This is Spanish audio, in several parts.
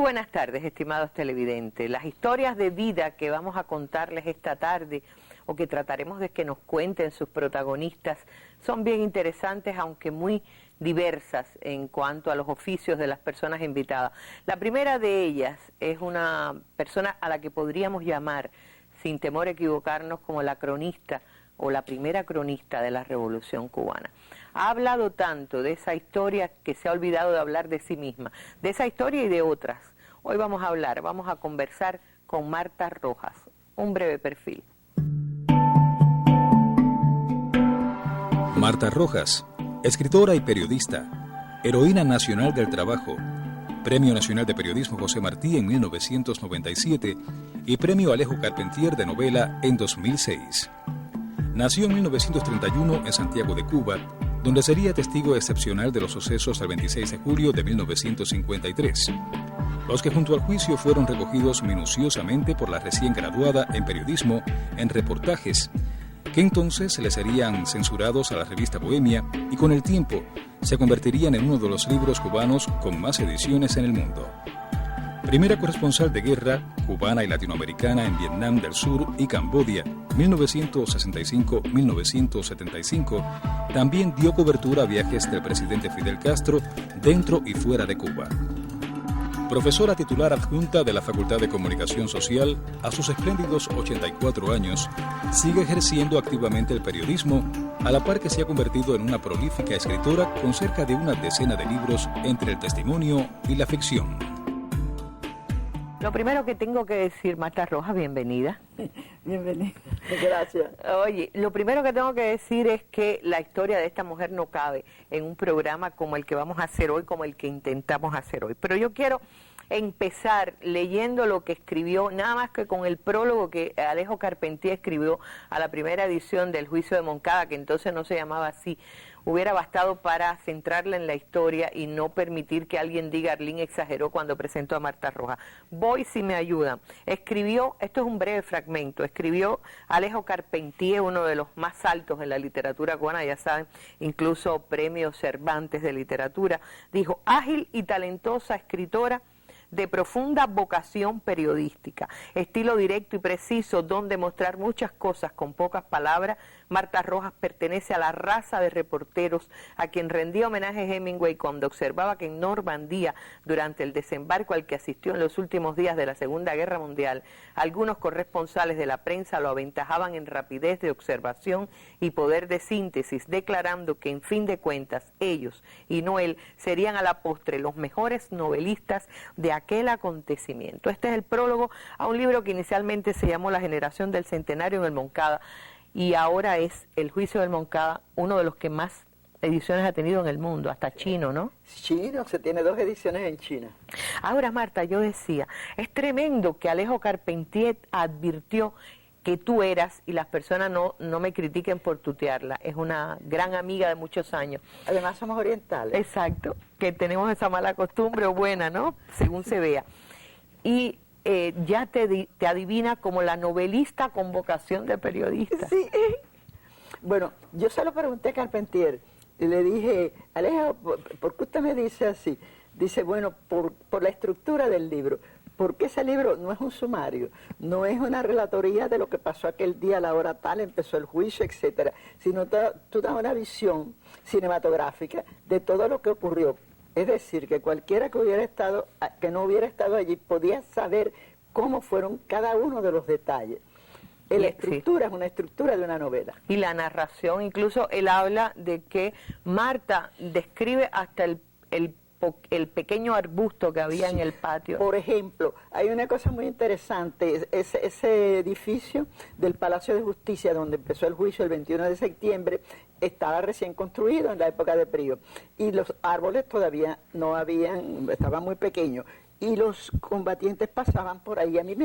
buenas tardes, estimados televidentes. Las historias de vida que vamos a contarles esta tarde, o que trataremos de que nos cuenten sus protagonistas, son bien interesantes, aunque muy diversas en cuanto a los oficios de las personas invitadas. La primera de ellas es una persona a la que podríamos llamar, sin temor a equivocarnos, como la cronista o la primera cronista de la Revolución Cubana. Ha hablado tanto de esa historia que se ha olvidado de hablar de sí misma, de esa historia y de otras. Hoy vamos a conversar con Marta Rojas. Un breve perfil. Marta Rojas, escritora y periodista, heroína nacional del trabajo, Premio Nacional de Periodismo José Martí en 1997 y Premio Alejo Carpentier de novela en 2006. Nació en 1931 en Santiago de Cuba, donde sería testigo excepcional de los sucesos del 26 de julio de 1953, los que junto al juicio fueron recogidos minuciosamente por la recién graduada en periodismo en reportajes, que entonces le serían censurados a la revista Bohemia y con el tiempo se convertirían en uno de los libros cubanos con más ediciones en el mundo. Primera corresponsal de guerra cubana y latinoamericana en Vietnam del Sur y Camboya, 1965-1975, también dio cobertura a viajes del presidente Fidel Castro dentro y fuera de Cuba. Profesora titular adjunta de la Facultad de Comunicación Social, a sus espléndidos 84 años, sigue ejerciendo activamente el periodismo, a la par que se ha convertido en una prolífica escritora con cerca de una decena de libros entre el testimonio y la ficción. Lo primero que tengo que decir, Marta Rojas, bienvenida. Bienvenida, gracias. Oye, lo primero que tengo que decir es que la historia de esta mujer no cabe en un programa como el que vamos a hacer hoy, como el que intentamos hacer hoy. Pero yo quiero empezar leyendo lo que escribió, nada más que con el prólogo que Alejo Carpentier escribió a la primera edición del Juicio de Moncada, que entonces no se llamaba así. Hubiera bastado para centrarla en la historia y no permitir que alguien diga Arlín exageró cuando presentó a Marta Rojas. Voy si me ayudan. Escribió, esto es un breve fragmento, escribió Alejo Carpentier, uno de los más altos en la literatura cubana, ya saben, incluso premio Cervantes de literatura. Dijo, ágil y talentosa escritora, de profunda vocación periodística, estilo directo y preciso, donde mostrar muchas cosas con pocas palabras. Marta Rojas pertenece a la raza de reporteros a quien rendía homenaje Hemingway cuando observaba que en Normandía, durante el desembarco al que asistió en los últimos días de la Segunda Guerra Mundial, algunos corresponsales de la prensa lo aventajaban en rapidez de observación y poder de síntesis, declarando que en fin de cuentas ellos y no él serían a la postre los mejores novelistas de aquel acontecimiento. Este es el prólogo a un libro que inicialmente se llamó La generación del centenario en el Moncada, y ahora es El juicio del Moncada, uno de los que más ediciones ha tenido en el mundo, hasta chino, ¿no? Chino, se tiene 2 ediciones en China. Ahora, Marta, yo decía, es tremendo que Alejo Carpentier advirtió que tú eras, y las personas no me critiquen por tutearla, es una gran amiga de muchos años. Además somos orientales. Exacto, que tenemos esa mala costumbre, o buena, ¿no? Según se vea. Y ya te adivina como la novelista con vocación de periodista. Sí. Bueno, yo se lo pregunté a Carpentier y le dije, Alejo, ¿por qué usted me dice así? Dice, bueno, por la estructura del libro. Porque ese libro no es un sumario, no es una relatoría de lo que pasó aquel día a la hora tal, empezó el juicio, etcétera, sino tú das una visión cinematográfica de todo lo que ocurrió. Es decir, que cualquiera que no hubiera estado allí podía saber cómo fueron cada uno de los detalles. La estructura es una estructura de una novela. Y la narración, incluso él habla de que Marta describe hasta el pequeño arbusto que había en el patio. Por ejemplo, hay una cosa muy interesante, ese edificio del Palacio de Justicia donde empezó el juicio el 21 de septiembre, estaba recién construido en la época de Prío, y los árboles todavía no estaban muy pequeños, y los combatientes pasaban por ahí. A mí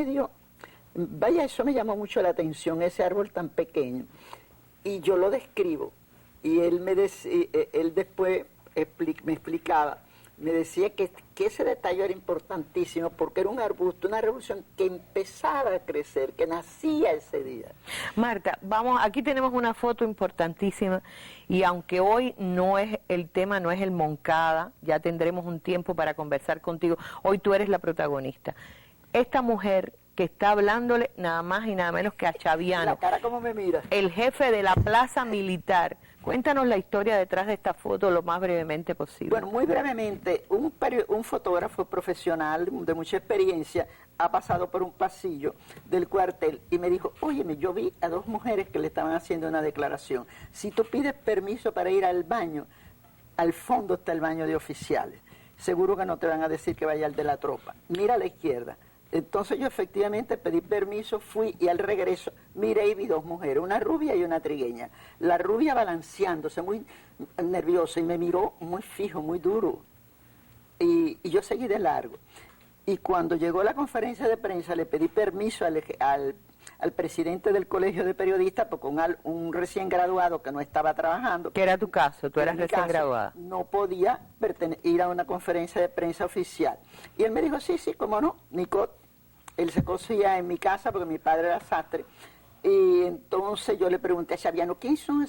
eso me llamó mucho la atención, ese árbol tan pequeño, y yo lo describo, y él después me explicaba me decía que ese detalle era importantísimo porque era un arbusto, una revolución que empezaba a crecer, que nacía ese día. Marta, vamos, aquí tenemos una foto importantísima y aunque hoy no es el tema, no es el Moncada, ya tendremos un tiempo para conversar contigo, hoy tú eres la protagonista. Esta mujer que está hablándole nada más y nada menos que a Chaviano. La cara como me mira. El jefe de la plaza militar. Cuéntanos la historia detrás de esta foto lo más brevemente posible. Bueno, muy brevemente, un fotógrafo profesional de mucha experiencia ha pasado por un pasillo del cuartel y me dijo, óyeme, yo vi a dos mujeres que le estaban haciendo una declaración. Si tú pides permiso para ir al baño, al fondo está el baño de oficiales. Seguro que no te van a decir que vaya al de la tropa. Mira a la izquierda. Entonces yo efectivamente pedí permiso, fui y al regreso miré y vi dos mujeres, una rubia y una trigueña. La rubia balanceándose, muy nerviosa, y me miró muy fijo, muy duro. Y yo seguí de largo. Y cuando llegó la conferencia de prensa le pedí permiso al presidente del colegio de periodistas, porque un recién graduado que no estaba trabajando. ¿Qué era tu caso? Tú eras recién graduada. No podía ir a una conferencia de prensa oficial. Y él me dijo, sí, cómo no, Nicot. Él se cosía en mi casa porque mi padre era sastre. Y entonces yo le pregunté a Chaviano, ¿quiénes son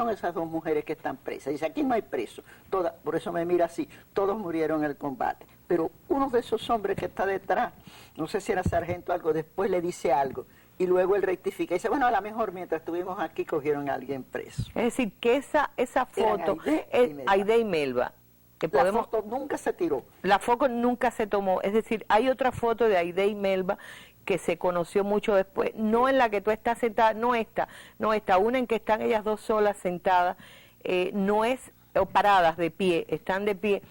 esas dos mujeres que están presas? Dice, aquí no hay presos. Por eso me mira así, todos murieron en el combate. Pero uno de esos hombres que está detrás, no sé si era sargento o algo, después le dice algo. Y luego él rectifica y dice, bueno, a lo mejor mientras estuvimos aquí cogieron a alguien preso. Es decir, que esa foto es Aide y Melba. La foto nunca se tiró. La foto nunca se tomó. Es decir, hay otra foto de Aide y Melba que se conoció mucho después, no en la que tú estás sentada, no esta, una en que están ellas dos solas sentadas, no es, o paradas de pie, están de pie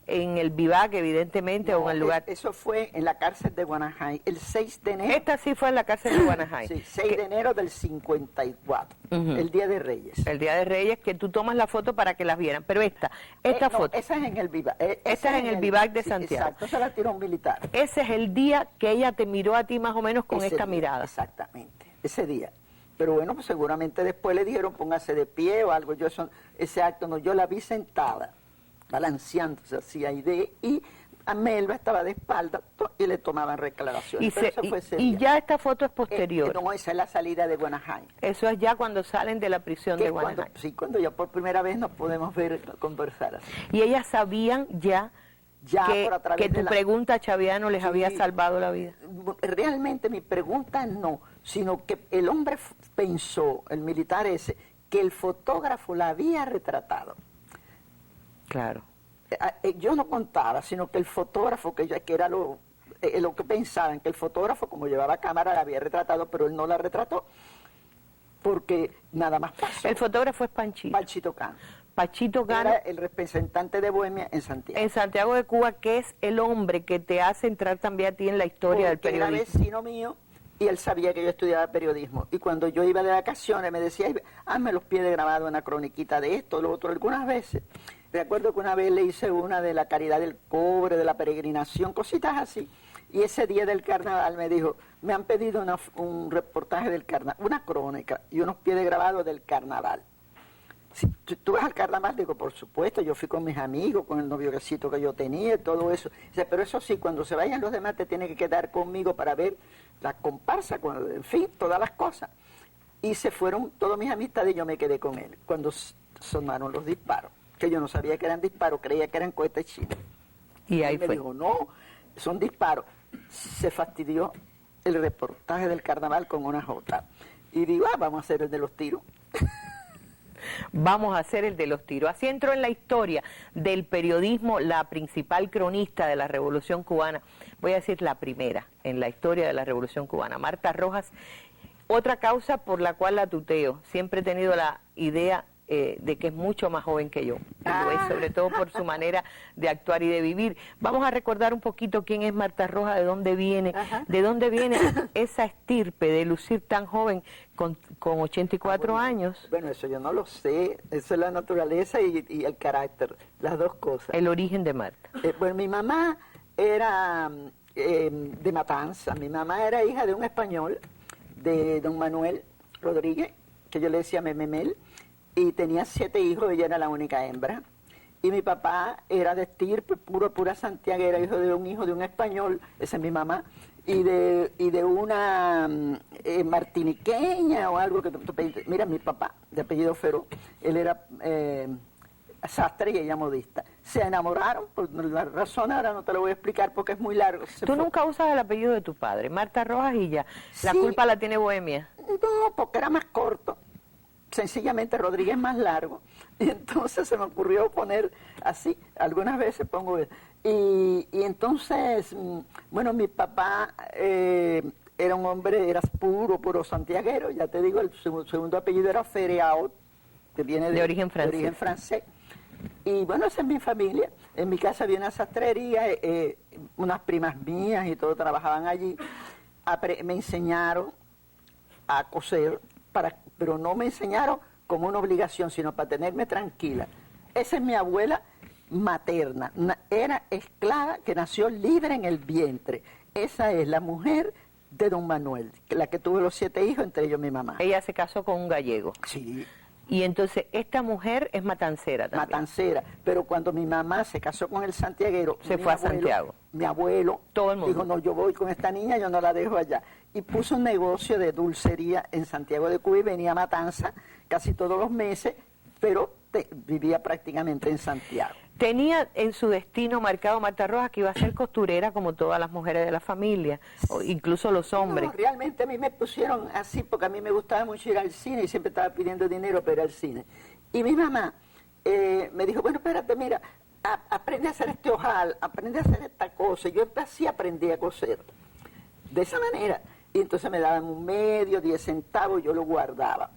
en el vivac, evidentemente, o en el lugar. Eso fue en la cárcel de Guanajay, el 6 de enero. Esta sí fue en la cárcel de Guanajay. Sí, 6 de enero del 54, el Día de Reyes. El Día de Reyes, que tú tomas la foto para que las vieran, pero esta foto. Esa es en el vivac. Esta es en el vivac de Santiago. Exacto, esa la tiró un militar. Ese es el día que ella te miró a ti más o menos con esta mirada. Exactamente, ese día. Pero bueno, pues seguramente después le dijeron póngase de pie o algo. Ese acto no, yo la vi sentada, balanceándose así Aide, y a Melba estaba de espalda y le tomaban reclamaciones. Y ya esta foto es posterior. No, esa es la salida de Guanajay. Eso es ya cuando salen de la prisión de Guanajay. Cuando ya por primera vez nos podemos ver, conversar así. Y ellas sabían ya que tu pregunta a Chaviano les había salvado la vida. Realmente mi pregunta no, sino que el hombre pensó, el militar ese, que el fotógrafo la había retratado. Claro. Yo no contaba, sino que el fotógrafo, que era lo que pensaban, que el fotógrafo, como llevaba cámara, la había retratado, pero él no la retrató, porque nada más pasó. El fotógrafo es Panchito. Panchito Cano. Panchito Cano. Era el representante de Bohemia en Santiago. En Santiago de Cuba, que es el hombre que te hace entrar también a ti en la historia del periodismo. Era vecino mío y él sabía que yo estudiaba periodismo. Y cuando yo iba de vacaciones me decía, hazme los pies de grabado una croniquita de esto, lo otro, algunas veces. Recuerdo que una vez le hice una de la caridad del cobre, de la peregrinación, cositas así. Y ese día del carnaval me dijo, me han pedido un reportaje del carnaval, una crónica y unos pies de grabado del carnaval. Si tú vas al carnaval, digo, por supuesto, yo fui con mis amigos, con el noviocito que yo tenía, todo eso. Dice, pero eso sí, cuando se vayan los demás te tienen que quedar conmigo para ver la comparsa, en fin, todas las cosas. Y se fueron todas mis amistades y yo me quedé con él cuando sonaron los disparos, que yo no sabía que eran disparos, creía que eran cohetes chinos. Y ahí me dijo, no, son disparos. Se fastidió el reportaje del carnaval con una jota. Y digo, vamos a hacer el de los tiros. Vamos a hacer el de los tiros. Así entró en la historia del periodismo la principal cronista de la Revolución Cubana, voy a decir la primera en la historia de la Revolución Cubana, Marta Rojas. Otra causa por la cual la tuteo, siempre he tenido la idea de que es mucho más joven que yo, sobre todo por su manera de actuar y de vivir. Vamos a recordar un poquito quién es Marta Rojas, de dónde viene esa estirpe de lucir tan joven con 84 años. Bueno, eso yo no lo sé, eso es la naturaleza y el carácter, las dos cosas. El origen de Marta. Bueno, mi mamá era de Matanza, mi mamá era hija de un español, de don Manuel Rodríguez, que yo le decía Mememel, y tenía 7 hijos, ella era la única hembra. Y mi papá era de estirpe, pura santiaguera, hijo de un español, esa es mi mamá, y de una martiniqueña o algo que... Mira, mi papá, de apellido Feró, él era sastre y ella modista. Se enamoraron, por la razón ahora no te lo voy a explicar porque es muy largo. Tú nunca usas el apellido de tu padre, Marta Rojas y ya. La Sí. culpa la tiene Bohemia. No, porque era más corto. Sencillamente Rodríguez más largo. Y entonces se me ocurrió poner así. Algunas veces pongo... Y entonces, bueno, mi papá era un hombre, era puro santiaguero. Ya te digo, el segundo apellido era Fereaut, que viene de origen francés. De origen francés. Y bueno, esa es mi familia. En mi casa había una sastrería, unas primas mías y todo trabajaban allí. Me enseñaron a coser, pero no me enseñaron como una obligación, sino para tenerme tranquila. Esa es mi abuela materna. Era esclava que nació libre en el vientre. Esa es la mujer de don Manuel, la que tuvo los 7 hijos, entre ellos mi mamá. Ella se casó con un gallego. Sí. Y entonces esta mujer es matancera también. Matancera, pero cuando mi mamá se casó con el santiaguero, Se fue a Santiago. Mi abuelo Todo el mundo dijo, no, yo voy con esta niña, yo no la dejo allá. Y puso un negocio de dulcería en Santiago de Cuba y venía a Matanza casi todos los meses, pero vivía prácticamente en Santiago. Tenía en su destino marcado Marta Rojas que iba a ser costurera como todas las mujeres de la familia, o incluso los hombres. No, realmente a mí me pusieron así porque a mí me gustaba mucho ir al cine y siempre estaba pidiendo dinero para ir al cine. Y mi mamá me dijo, bueno, espérate, mira, aprende a hacer este ojal, aprende a hacer esta cosa. Y yo así aprendí a coser. De esa manera. Y entonces me daban un medio, 10 centavos, yo lo guardaba.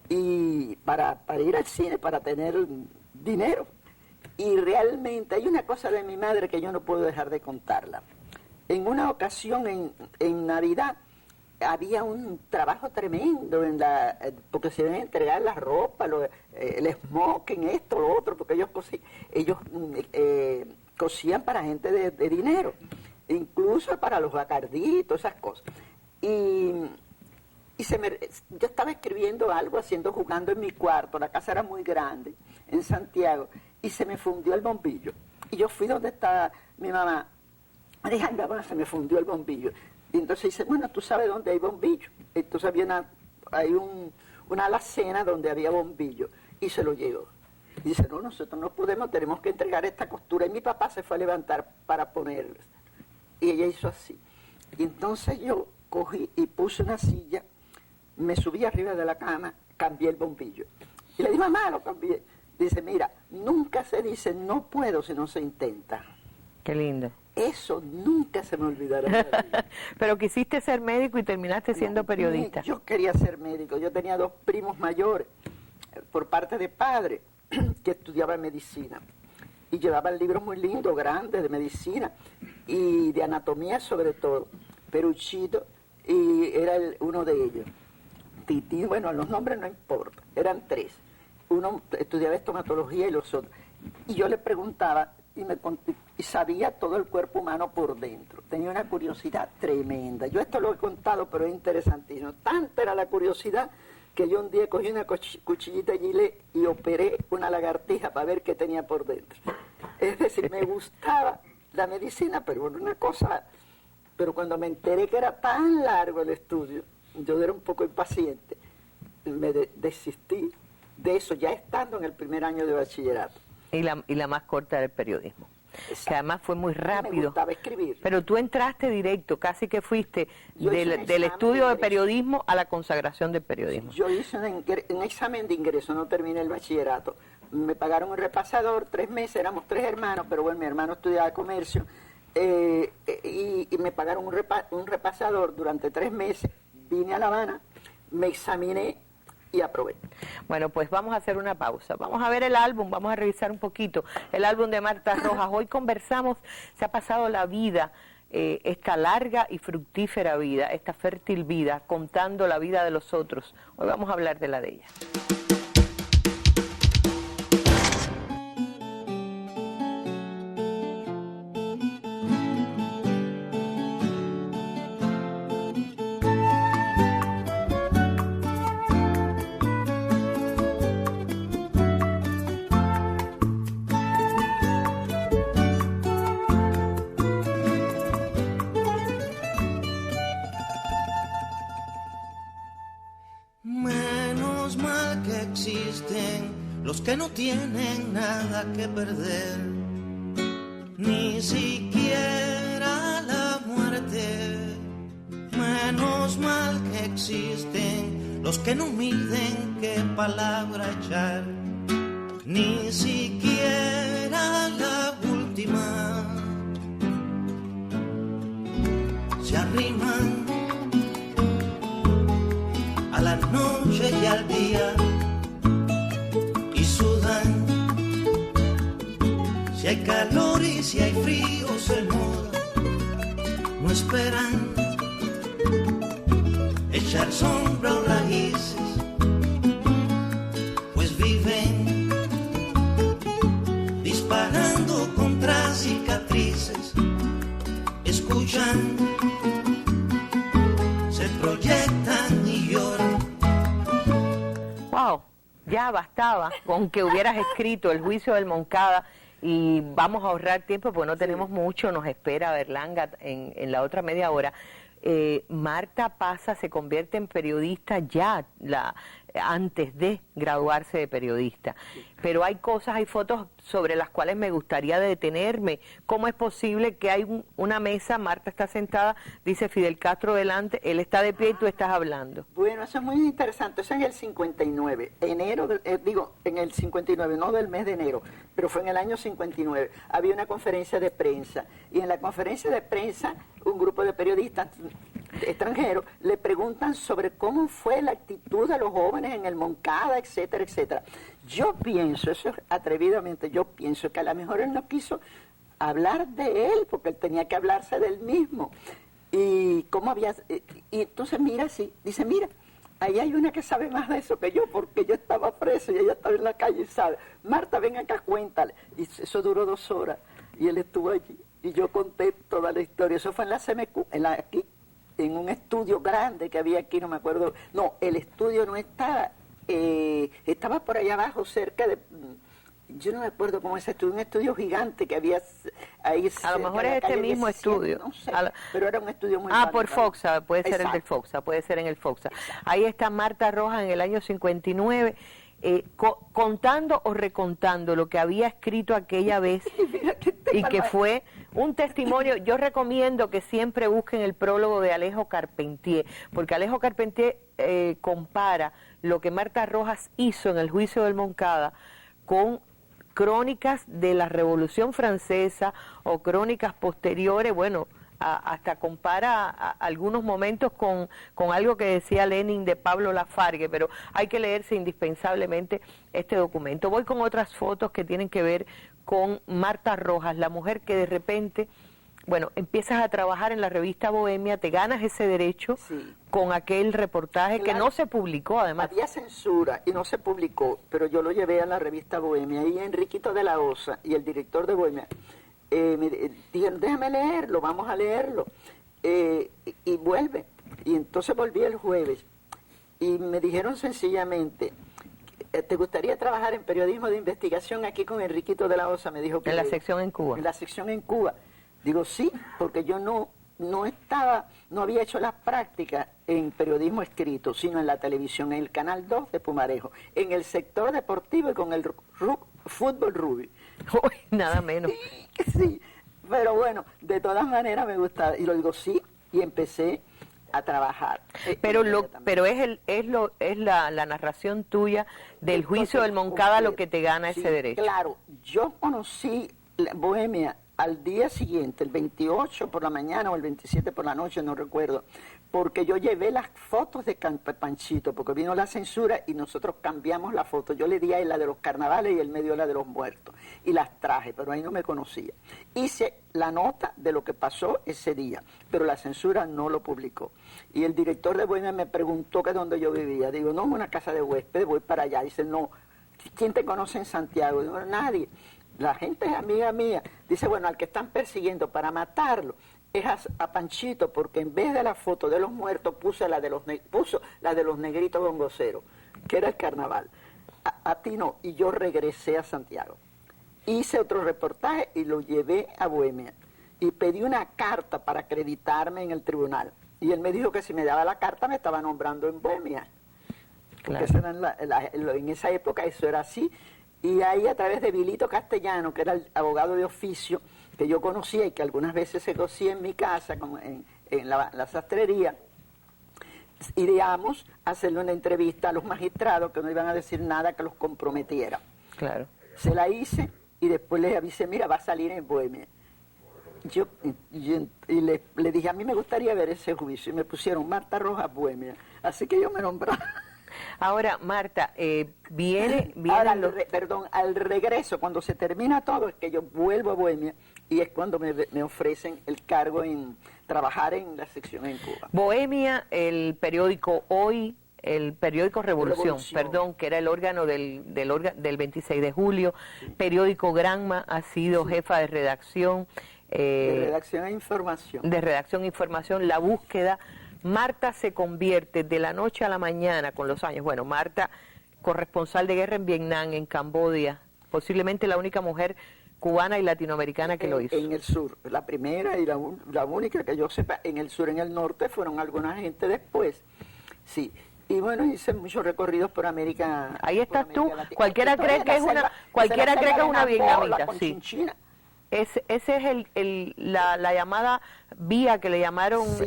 Y para ir al cine, para tener dinero. Y realmente hay una cosa de mi madre que yo no puedo dejar de contarla. En una ocasión, en Navidad, había un trabajo tremendo porque se iban a entregar la ropa, el smoking, esto, lo otro, porque ellos cosían para gente de dinero, incluso para los bacarditos, esas cosas. Y yo estaba escribiendo algo, jugando en mi cuarto, la casa era muy grande, en Santiago, y se me fundió el bombillo. Y yo fui donde estaba mi mamá, me dije, bueno, se me fundió el bombillo. Y entonces dice, bueno, ¿tú sabes dónde hay bombillo? Entonces hay una alacena donde había bombillo, y se lo llevó. Y dice, no, nosotros no podemos, tenemos que entregar esta costura. Y mi papá se fue a levantar para ponerla. Y ella hizo así. Y entonces yo cogí y puse una silla, me subí arriba de la cama, cambié el bombillo. Y le dije, mamá, lo cambié. Dice, mira, nunca se dice no puedo si no se intenta. Qué lindo. Eso nunca se me olvidará. En la vida. Pero quisiste ser médico y terminaste siendo periodista. Yo quería ser médico. Yo tenía 2 primos mayores, por parte de padre, que estudiaban medicina. Y llevaban libros muy lindos, grandes, de medicina y de anatomía sobre todo. Peruchito, y era uno de ellos. Tití, bueno, los nombres no importan, eran 3. Uno estudiaba estomatología y los otros. Y yo le preguntaba y sabía todo el cuerpo humano por dentro. Tenía una curiosidad tremenda. Yo esto lo he contado, pero es interesantísimo. Tanta era la curiosidad que yo un día cogí una cuchillita de gilet y operé una lagartija para ver qué tenía por dentro. Es decir, me gustaba la medicina, pero una cosa... Pero cuando me enteré que era tan largo el estudio, yo era un poco impaciente, me desistí de eso, ya estando en el primer año de bachillerato. Y la más corta era el periodismo. Exacto. Que además fue muy rápido. Me gustaba escribir. Pero tú entraste directo, casi que fuiste Yo hice un del examen estudio de de periodismo a la consagración del periodismo. Yo hice un examen de ingreso, no terminé el bachillerato. Me pagaron un repasador, 3 meses, éramos 3 hermanos, pero bueno, mi hermano estudiaba comercio, y me pagaron un repasador durante 3 meses. Vine a La Habana, me examiné y aprobé. Bueno, pues vamos a hacer una pausa. Vamos a ver el álbum, vamos a revisar un poquito el álbum de Marta Rojas. Hoy conversamos, se ha pasado la vida, esta larga y fructífera vida, esta fértil vida, contando la vida de los otros. Hoy vamos a hablar de la de ella. Menos mal que existen los que no tienen nada que perder, ni siquiera la muerte. Menos mal que existen los que no miden qué palabra echar, ni siquiera la última. Se arriman a la noche y al día y sudan. Si hay calor y si hay frío se mudan. No esperan echar sombra o raíces, pues viven disparando contra cicatrices. Escuchan, se proyectan y lloran. Wow, ya bastaba con que hubieras escrito El juicio del Moncada y vamos a ahorrar tiempo porque no tenemos mucho, nos espera Berlanga en la otra media hora. Marta Paza se convierte en periodista ya antes de graduarse de periodista, pero hay cosas, hay fotos sobre las cuales me gustaría detenerme. ¿Cómo es posible que hay una mesa, Marta está sentada, dice Fidel Castro delante, él está de pie y tú estás hablando? Bueno, eso es muy interesante, eso es en el 59, enero, en el 59, no del mes de enero, pero fue en el año 59, había una conferencia de prensa, y en la conferencia de prensa un grupo de periodistas extranjeros le preguntan sobre cómo fue la actitud de los jóvenes en el Moncada, etcétera, etcétera. Yo pienso, eso atrevidamente, yo pienso que a lo mejor él no quiso hablar de él, porque él tenía que hablarse de él mismo. Y cómo había, y entonces mira así, dice, mira, ahí hay una que sabe más de eso que yo, porque yo estaba preso y ella estaba en la calle y sabe. Marta, ven acá, cuéntale. Y eso duró 2 horas, y él estuvo allí, y yo conté toda la historia. Eso fue en la CMQ, aquí, en un estudio grande que había aquí, no me acuerdo. No, el estudio no estaba, estaba por allá abajo, cerca de, yo no me acuerdo cómo es estudio, un estudio gigante que había ahí. A lo mejor es este mismo estudio. No sé, pero era un estudio muy grande. Por Foxa, puede ser Exacto. el del Foxa, puede ser en el Foxa. Ahí está Marta Rojas en el año 59, contando o recontando lo que había escrito aquella vez y que fue un testimonio. Yo recomiendo que siempre busquen el prólogo de Alejo Carpentier, porque Alejo Carpentier compara lo que Marta Rojas hizo en el juicio del Moncada con crónicas de la Revolución Francesa o crónicas posteriores, bueno, hasta compara algunos momentos con algo que decía Lenin de Pablo Lafargue, pero hay que leerse indispensablemente este documento. Voy con otras fotos que tienen que ver con Marta Rojas, la mujer que de repente, bueno, empiezas a trabajar en la revista Bohemia, te ganas ese derecho con aquel reportaje que no se publicó, además. Había censura y no se publicó, pero yo lo llevé a la revista Bohemia y Enriquito de la Osa y el director de Bohemia me dijeron, déjame leerlo, vamos a leerlo, y vuelve. Y entonces volví el jueves y me dijeron sencillamente, ¿te gustaría trabajar en periodismo de investigación aquí con Enriquito de la Osa? Me dijo que en la sección en Cuba. En la sección en Cuba. Digo, sí, porque yo no había hecho las prácticas en periodismo escrito, sino en la televisión, en el Canal 2 de Pumarejo, en el sector deportivo y con el fútbol rugby. Uy, nada menos. Sí, pero bueno, de todas maneras me gustaba, y lo digo sí, y empecé a trabajar. Pero es la narración tuya del juicio del Moncada lo que te gana ese derecho. Claro, yo conocí Bohemia al día siguiente, el 28 por la mañana o el 27 por la noche, no recuerdo, porque yo llevé las fotos de Panchito, porque vino la censura y nosotros cambiamos la foto. Yo le di a él la de los carnavales y él me dio la de los muertos, y las traje, pero ahí no me conocía. Hice la nota de lo que pasó ese día, pero la censura no lo publicó. Y el director de Bohemia me preguntó que dónde yo vivía. Digo, no, en una casa de huéspedes, voy para allá. Dice, no, ¿quién te conoce en Santiago? Digo, nadie. La gente es amiga mía. Dice, bueno, al que están persiguiendo para matarlo es a Panchito, porque en vez de la foto de los muertos puso la de los negritos gongoceros, que era el carnaval. A ti no. Y yo regresé a Santiago. Hice otro reportaje y lo llevé a Bohemia. Y pedí una carta para acreditarme en el tribunal. Y él me dijo que si me daba la carta me estaba nombrando en Bohemia. porque eso eran en esa época eso era así. Y ahí a través de Vilito Castellano, que era el abogado de oficio que yo conocía y que algunas veces se cosía en mi casa, como en la sastrería, iríamos a hacerle una entrevista a los magistrados que no iban a decir nada que los comprometiera. Claro. Se la hice y después les avisé, mira, va a salir en Bohemia. Y le dije, a mí me gustaría ver ese juicio, y me pusieron Marta Rojas Bohemia, así que yo me nombraba. Ahora, Marta, viene Ahora, al regreso, cuando se termina todo, es que yo vuelvo a Bohemia, y es cuando me ofrecen el cargo en trabajar en la sección en Cuba. Bohemia, el periódico Hoy, el periódico Revolución, perdón, que era el órgano del 26 de julio, sí. Periódico Granma, ha sido sí. Jefa de redacción. De redacción e información. De redacción e información, La Búsqueda. Marta se convierte de la noche a la mañana con los años. Bueno, Marta, corresponsal de guerra en Vietnam, en Camboya, posiblemente la única mujer cubana y latinoamericana que lo hizo. En el sur, la primera y la única que yo sepa. En el sur, en el norte, fueron alguna gente después. Sí. Y bueno, hice muchos recorridos por América. Ahí estás tú. Cualquiera cree que es una vietnamita, sí. Ese es la llamada vía que le llamaron sí,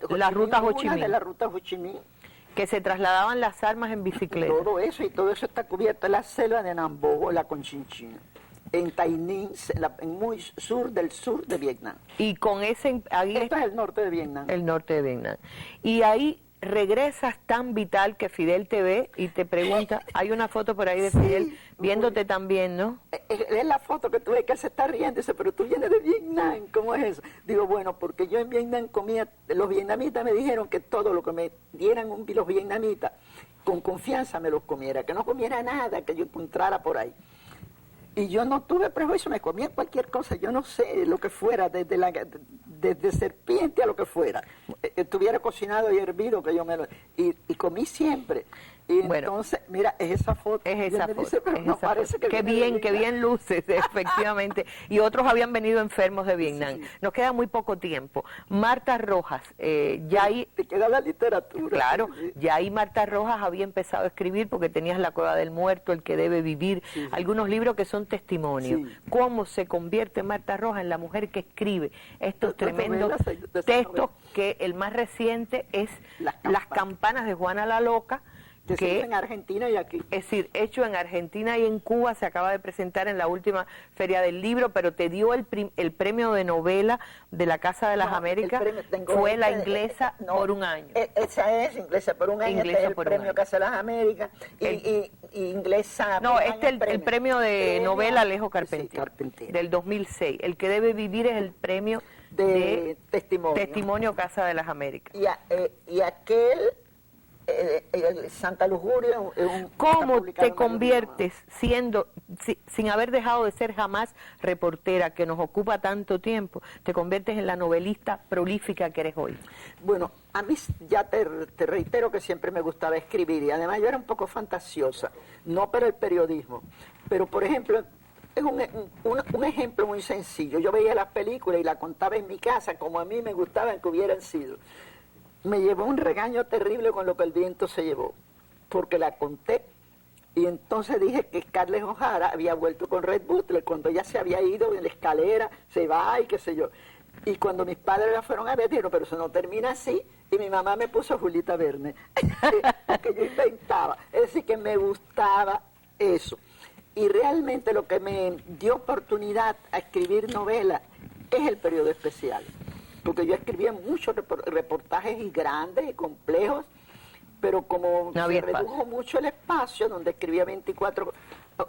la ruta Ho Chi Minh. De la ruta Ho Chi Minh. Que se trasladaban las armas en bicicleta. Todo eso está cubierto en la selva de Nam Bo, la Conchinchina, en Tai Ninh, en muy sur de Vietnam. Y con ese... Esto es el norte de Vietnam. El norte de Vietnam. Y ahí regresas tan vital que Fidel te ve y te pregunta, hay una foto por ahí de Fidel viéndote también, ¿no? Es la foto que tú ves que él se está riendo y dice, pero tú vienes de Vietnam, ¿cómo es eso? Digo, bueno, porque yo en Vietnam comía, los vietnamitas me dijeron que todo lo que me dieran los vietnamitas, con confianza me los comiera, que no comiera nada que yo encontrara por ahí. Y yo no tuve prejuicio, me comía cualquier cosa, yo no sé lo que fuera, desde serpiente a lo que fuera. Estuviera cocinado y hervido, que yo me lo... Y comí siempre. Y bueno, entonces, mira, es esa foto. Es esa foto. Dice, pero es no esa parece foto. que qué bien luces, efectivamente. Y otros habían venido enfermos de Vietnam. Sí. Nos queda muy poco tiempo. Marta Rojas, ya ahí... Te queda la literatura. Claro, ya ahí Marta Rojas había empezado a escribir porque tenías La Cueva del Muerto, El que debe vivir, sí. Algunos libros que son testimonios. Sí. ¿Cómo se convierte Marta Rojas en la mujer que escribe estos tremendos textos que el más reciente es Las campanas de Juana la Loca? Que en Argentina y aquí. Es decir, hecho en Argentina y en Cuba, se acaba de presentar en la última Feria del Libro, pero te dio el premio de novela de la Casa de las Américas, fue la inglesa por un año. Esa es inglesa por un año, inglesa este es el premio Casa de las Américas, y inglesa... No, este es el premio de novela Alejo Carpentier, del 2006. El que debe vivir es el premio de testimonio Casa de las Américas. Y aquel... Santa Lujuria es ¿Cómo te conviertes siendo, sin haber dejado de ser jamás reportera, que nos ocupa tanto tiempo, te conviertes en la novelista prolífica que eres hoy? Bueno, a mí ya te reitero que siempre me gustaba escribir y además yo era un poco fantasiosa, no para el periodismo, pero por ejemplo... Es un ejemplo muy sencillo. Yo veía las películas y las contaba en mi casa como a mí me gustaban que hubieran sido. Me llevó un regaño terrible con Lo que el viento se llevó, porque la conté y entonces dije que Scarlett O'Hara había vuelto con Red Butler cuando ella se había ido en la escalera, se va y qué sé yo. Y cuando mis padres la fueron a ver, dijeron, pero eso no termina así, y mi mamá me puso Julita Verne, porque yo inventaba, es decir, que me gustaba eso. Y realmente lo que me dio oportunidad a escribir novelas es el periodo especial. Porque yo escribía muchos reportajes y grandes y complejos, pero como se redujo mucho el espacio, donde escribía 24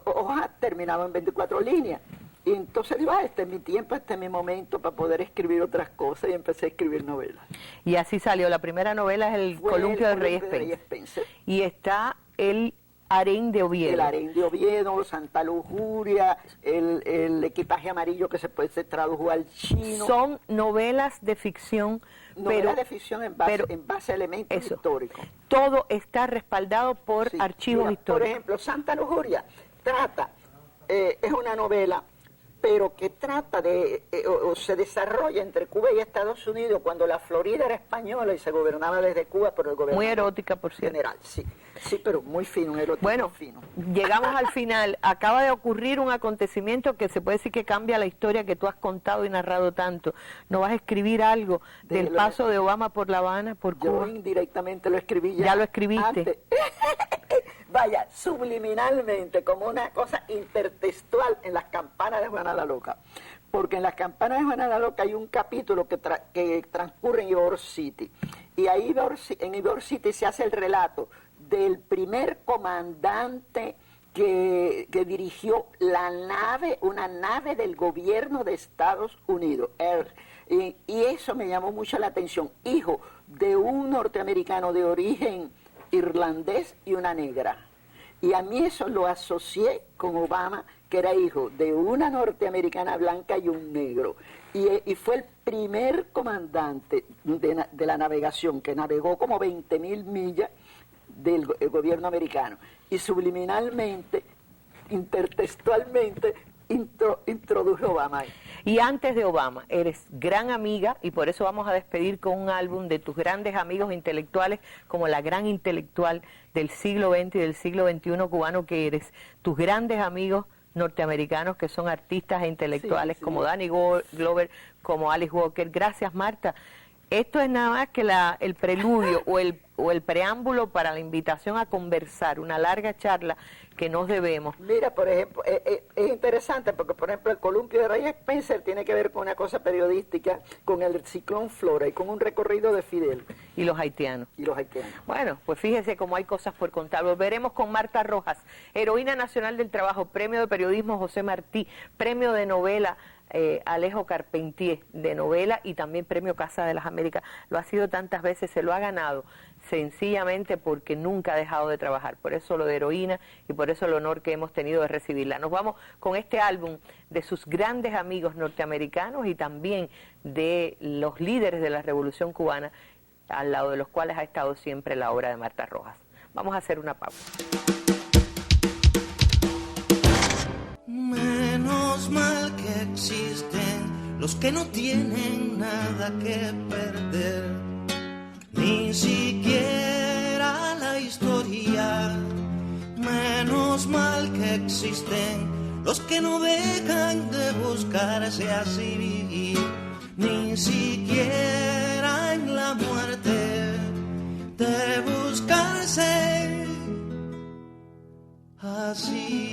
hojas, terminaba en 24 líneas. Y entonces digo, este es mi tiempo, este es mi momento para poder escribir otras cosas, y empecé a escribir novelas. Y así salió. La primera novela es El Columpio de Rey Spencer. Y está el Harén de Oviedo. El Harén de Oviedo, Santa Lujuria, el Equipaje Amarillo que se tradujo al chino. Son novelas de ficción. Novelas de ficción en base a elementos históricos. Todo está respaldado por archivos históricos. Por ejemplo, Santa Lujuria es una novela, pero que trata o se desarrolla entre Cuba y Estados Unidos cuando la Florida era española y se gobernaba desde Cuba por el gobierno muy erótica, por cierto. General, sí. Sí, pero muy fino, un erotismo Bueno, fino. llegamos al final. Acaba de ocurrir un acontecimiento que se puede decir que cambia la historia que tú has contado y narrado tanto. ¿No vas a escribir algo del paso de Obama por La Habana, por Cuba? Yo indirectamente lo escribí ya. ¿Ya lo escribiste? Antes. Vaya, subliminalmente, como una cosa intertextual en las campanas de Juana la Loca. Porque en las campanas de Juana la Loca hay un capítulo que transcurre en Ybor City. Y ahí en Ybor City se hace el relato del primer comandante que dirigió una nave del gobierno de Estados Unidos. Y eso me llamó mucho la atención. Hijo de un norteamericano de origen irlandés y una negra. Y a mí eso lo asocié con Obama, que era hijo de una norteamericana blanca y un negro. Y fue el primer comandante de la navegación, que navegó como 20.000 millas del gobierno americano. Y subliminalmente, intertextualmente, introdujo Obama. Y antes de Obama, eres gran amiga, y por eso vamos a despedir con un álbum de tus grandes amigos intelectuales, como la gran intelectual del siglo XX y del siglo XXI cubano que eres, tus grandes amigos norteamericanos que son artistas e intelectuales, sí, como Danny Glover, como Alice Walker. Gracias, Marta. Esto es nada más que el preludio o el preámbulo para la invitación a conversar, una larga charla que nos debemos. Mira, por ejemplo, es interesante porque, por ejemplo, el columpio de Ray Spencer tiene que ver con una cosa periodística, con el ciclón Flora y con un recorrido de Fidel. Y los haitianos. Y los haitianos. Bueno, pues fíjese cómo hay cosas por contar. Volveremos con Marta Rojas, heroína nacional del trabajo, premio de periodismo José Martí, premio de novela Alejo Carpentier de novela y también premio Casa de las Américas. Lo ha sido tantas veces, se lo ha ganado sencillamente porque nunca ha dejado de trabajar. Por eso lo de heroína y por eso el honor que hemos tenido de recibirla. Nos vamos con este álbum de sus grandes amigos norteamericanos y también de los líderes de la Revolución Cubana, al lado de los cuales ha estado siempre la obra de Marta Rojas. Vamos a hacer una pausa. Menos mal que existen los que no tienen nada que perder, ni siquiera la historia. Menos mal que existen los que no dejan de buscarse así vivir, ni siquiera en la muerte de buscarse así.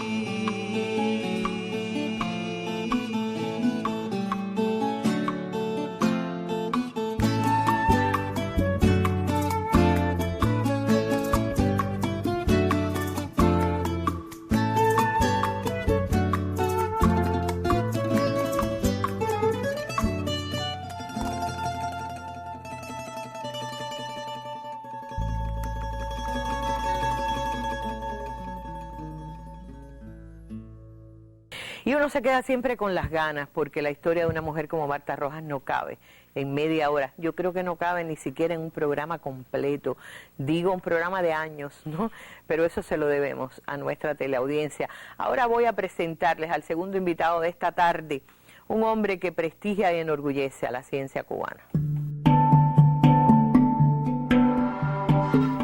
Y uno se queda siempre con las ganas, porque la historia de una mujer como Marta Rojas no cabe en media hora. Yo creo que no cabe ni siquiera en un programa completo, digo un programa de años, ¿no? Pero eso se lo debemos a nuestra teleaudiencia. Ahora voy a presentarles al segundo invitado de esta tarde, un hombre que prestigia y enorgullece a la ciencia cubana.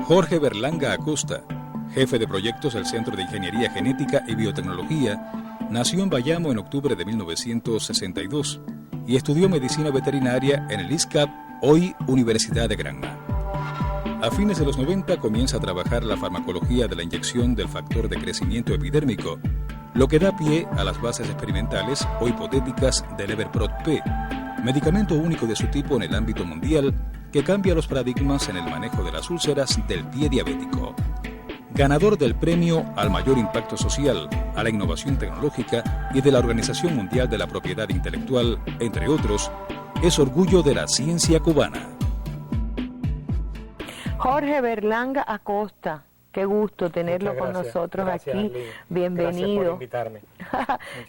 Jorge Berlanga Acosta, jefe de proyectos del Centro de Ingeniería Genética y Biotecnología, nació en Bayamo en octubre de 1962 y estudió medicina veterinaria en el ISCAP, hoy Universidad de Granma. A fines de los 90 comienza a trabajar la farmacología de la inyección del factor de crecimiento epidérmico, lo que da pie a las bases experimentales o hipotéticas del Everprot P, medicamento único de su tipo en el ámbito mundial que cambia los paradigmas en el manejo de las úlceras del pie diabético. Ganador del premio al mayor impacto social, a la innovación tecnológica y de la Organización Mundial de la Propiedad Intelectual, entre otros, es orgullo de la ciencia cubana. Jorge Berlanga Acosta, qué gusto tenerlo con nosotros aquí. Arlene. Bienvenido. Gracias por invitarme.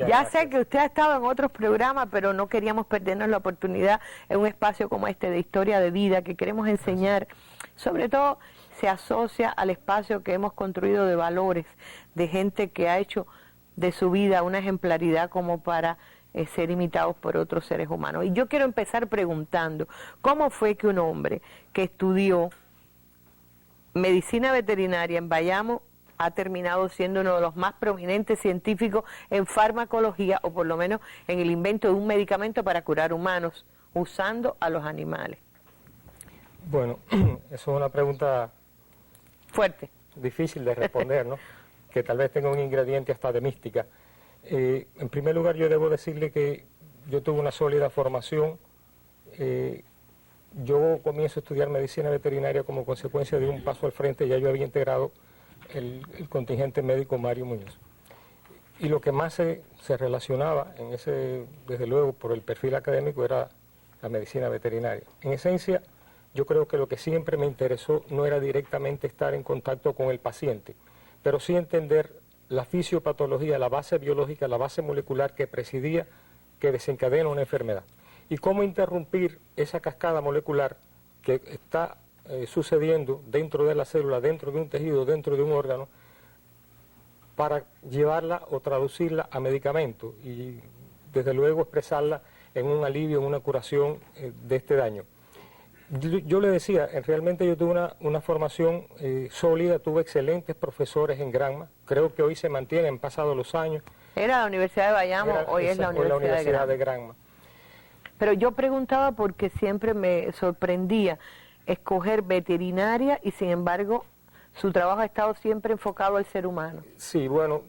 Ya sé que usted ha estado en otros programas, pero no queríamos perdernos la oportunidad en un espacio como este de historia de vida que queremos enseñar, sobre todo se asocia al espacio que hemos construido de valores, de gente que ha hecho de su vida una ejemplaridad como para ser imitados por otros seres humanos. Y yo quiero empezar preguntando, ¿cómo fue que un hombre que estudió medicina veterinaria en Bayamo ha terminado siendo uno de los más prominentes científicos en farmacología, o por lo menos en el invento de un medicamento para curar humanos, usando a los animales. Bueno, eso es una pregunta fuerte, difícil de responder, ¿no? Que tal vez tenga un ingrediente hasta de mística. En primer lugar, yo debo decirle que yo tuve una sólida formación. Yo comienzo a estudiar medicina veterinaria como consecuencia de un paso al frente. Ya yo había integrado el contingente médico Mario Muñoz. Y lo que más se relacionaba en ese, desde luego, por el perfil académico, era la medicina veterinaria. En esencia, yo creo que lo que siempre me interesó no era directamente estar en contacto con el paciente, pero sí entender la fisiopatología, la base biológica, la base molecular que presidía, que desencadena una enfermedad. Y cómo interrumpir esa cascada molecular que está sucediendo dentro de la célula, dentro de un tejido, dentro de un órgano, para llevarla o traducirla a medicamento y desde luego expresarla en un alivio, en una curación de este daño. Yo le decía, realmente yo tuve una formación sólida, tuve excelentes profesores en Granma, creo que hoy se mantiene, han pasado los años. Era la Universidad de Bayamo, hoy es la Universidad de Granma. Pero yo preguntaba porque siempre me sorprendía escoger veterinaria y sin embargo su trabajo ha estado siempre enfocado al ser humano. Sí, bueno,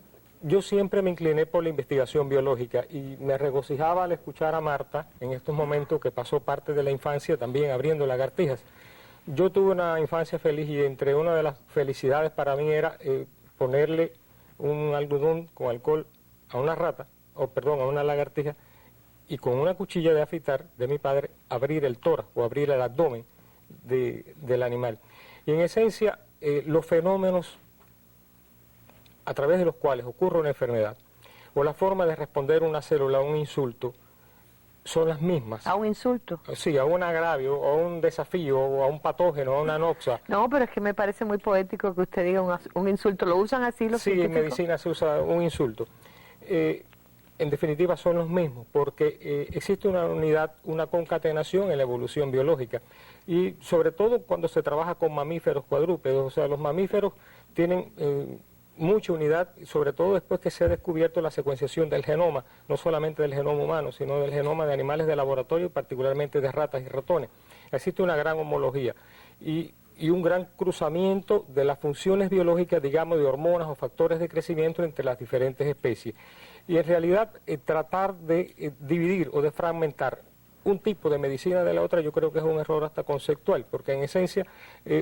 yo siempre me incliné por la investigación biológica y me regocijaba al escuchar a Marta en estos momentos que pasó parte de la infancia también abriendo lagartijas. Yo tuve una infancia feliz y entre una de las felicidades para mí era ponerle un algodón con alcohol a una rata, a una lagartija, y con una cuchilla de afeitar de mi padre abrir el tórax o abrir el abdomen del animal. Y en esencia, los fenómenos a través de los cuales ocurre una enfermedad o la forma de responder una célula a un insulto son las mismas. ¿A un insulto? Sí, a un agravio, o a un desafío, o a un patógeno, a una anoxa. No, pero es que me parece muy poético que usted diga un insulto. ¿Lo usan así los científicos? Sí, en medicina se usa un insulto. En definitiva son los mismos, porque existe una unidad, una concatenación en la evolución biológica. Y sobre todo cuando se trabaja con mamíferos cuadrúpedos, o sea, los mamíferos tienen mucha unidad, sobre todo después que se ha descubierto la secuenciación del genoma, no solamente del genoma humano, sino del genoma de animales de laboratorio, particularmente de ratas y ratones. Existe una gran homología y un gran cruzamiento de las funciones biológicas, digamos, de hormonas o factores de crecimiento entre las diferentes especies. Y en realidad tratar de dividir o de fragmentar un tipo de medicina de la otra, yo creo que es un error hasta conceptual, porque en esencia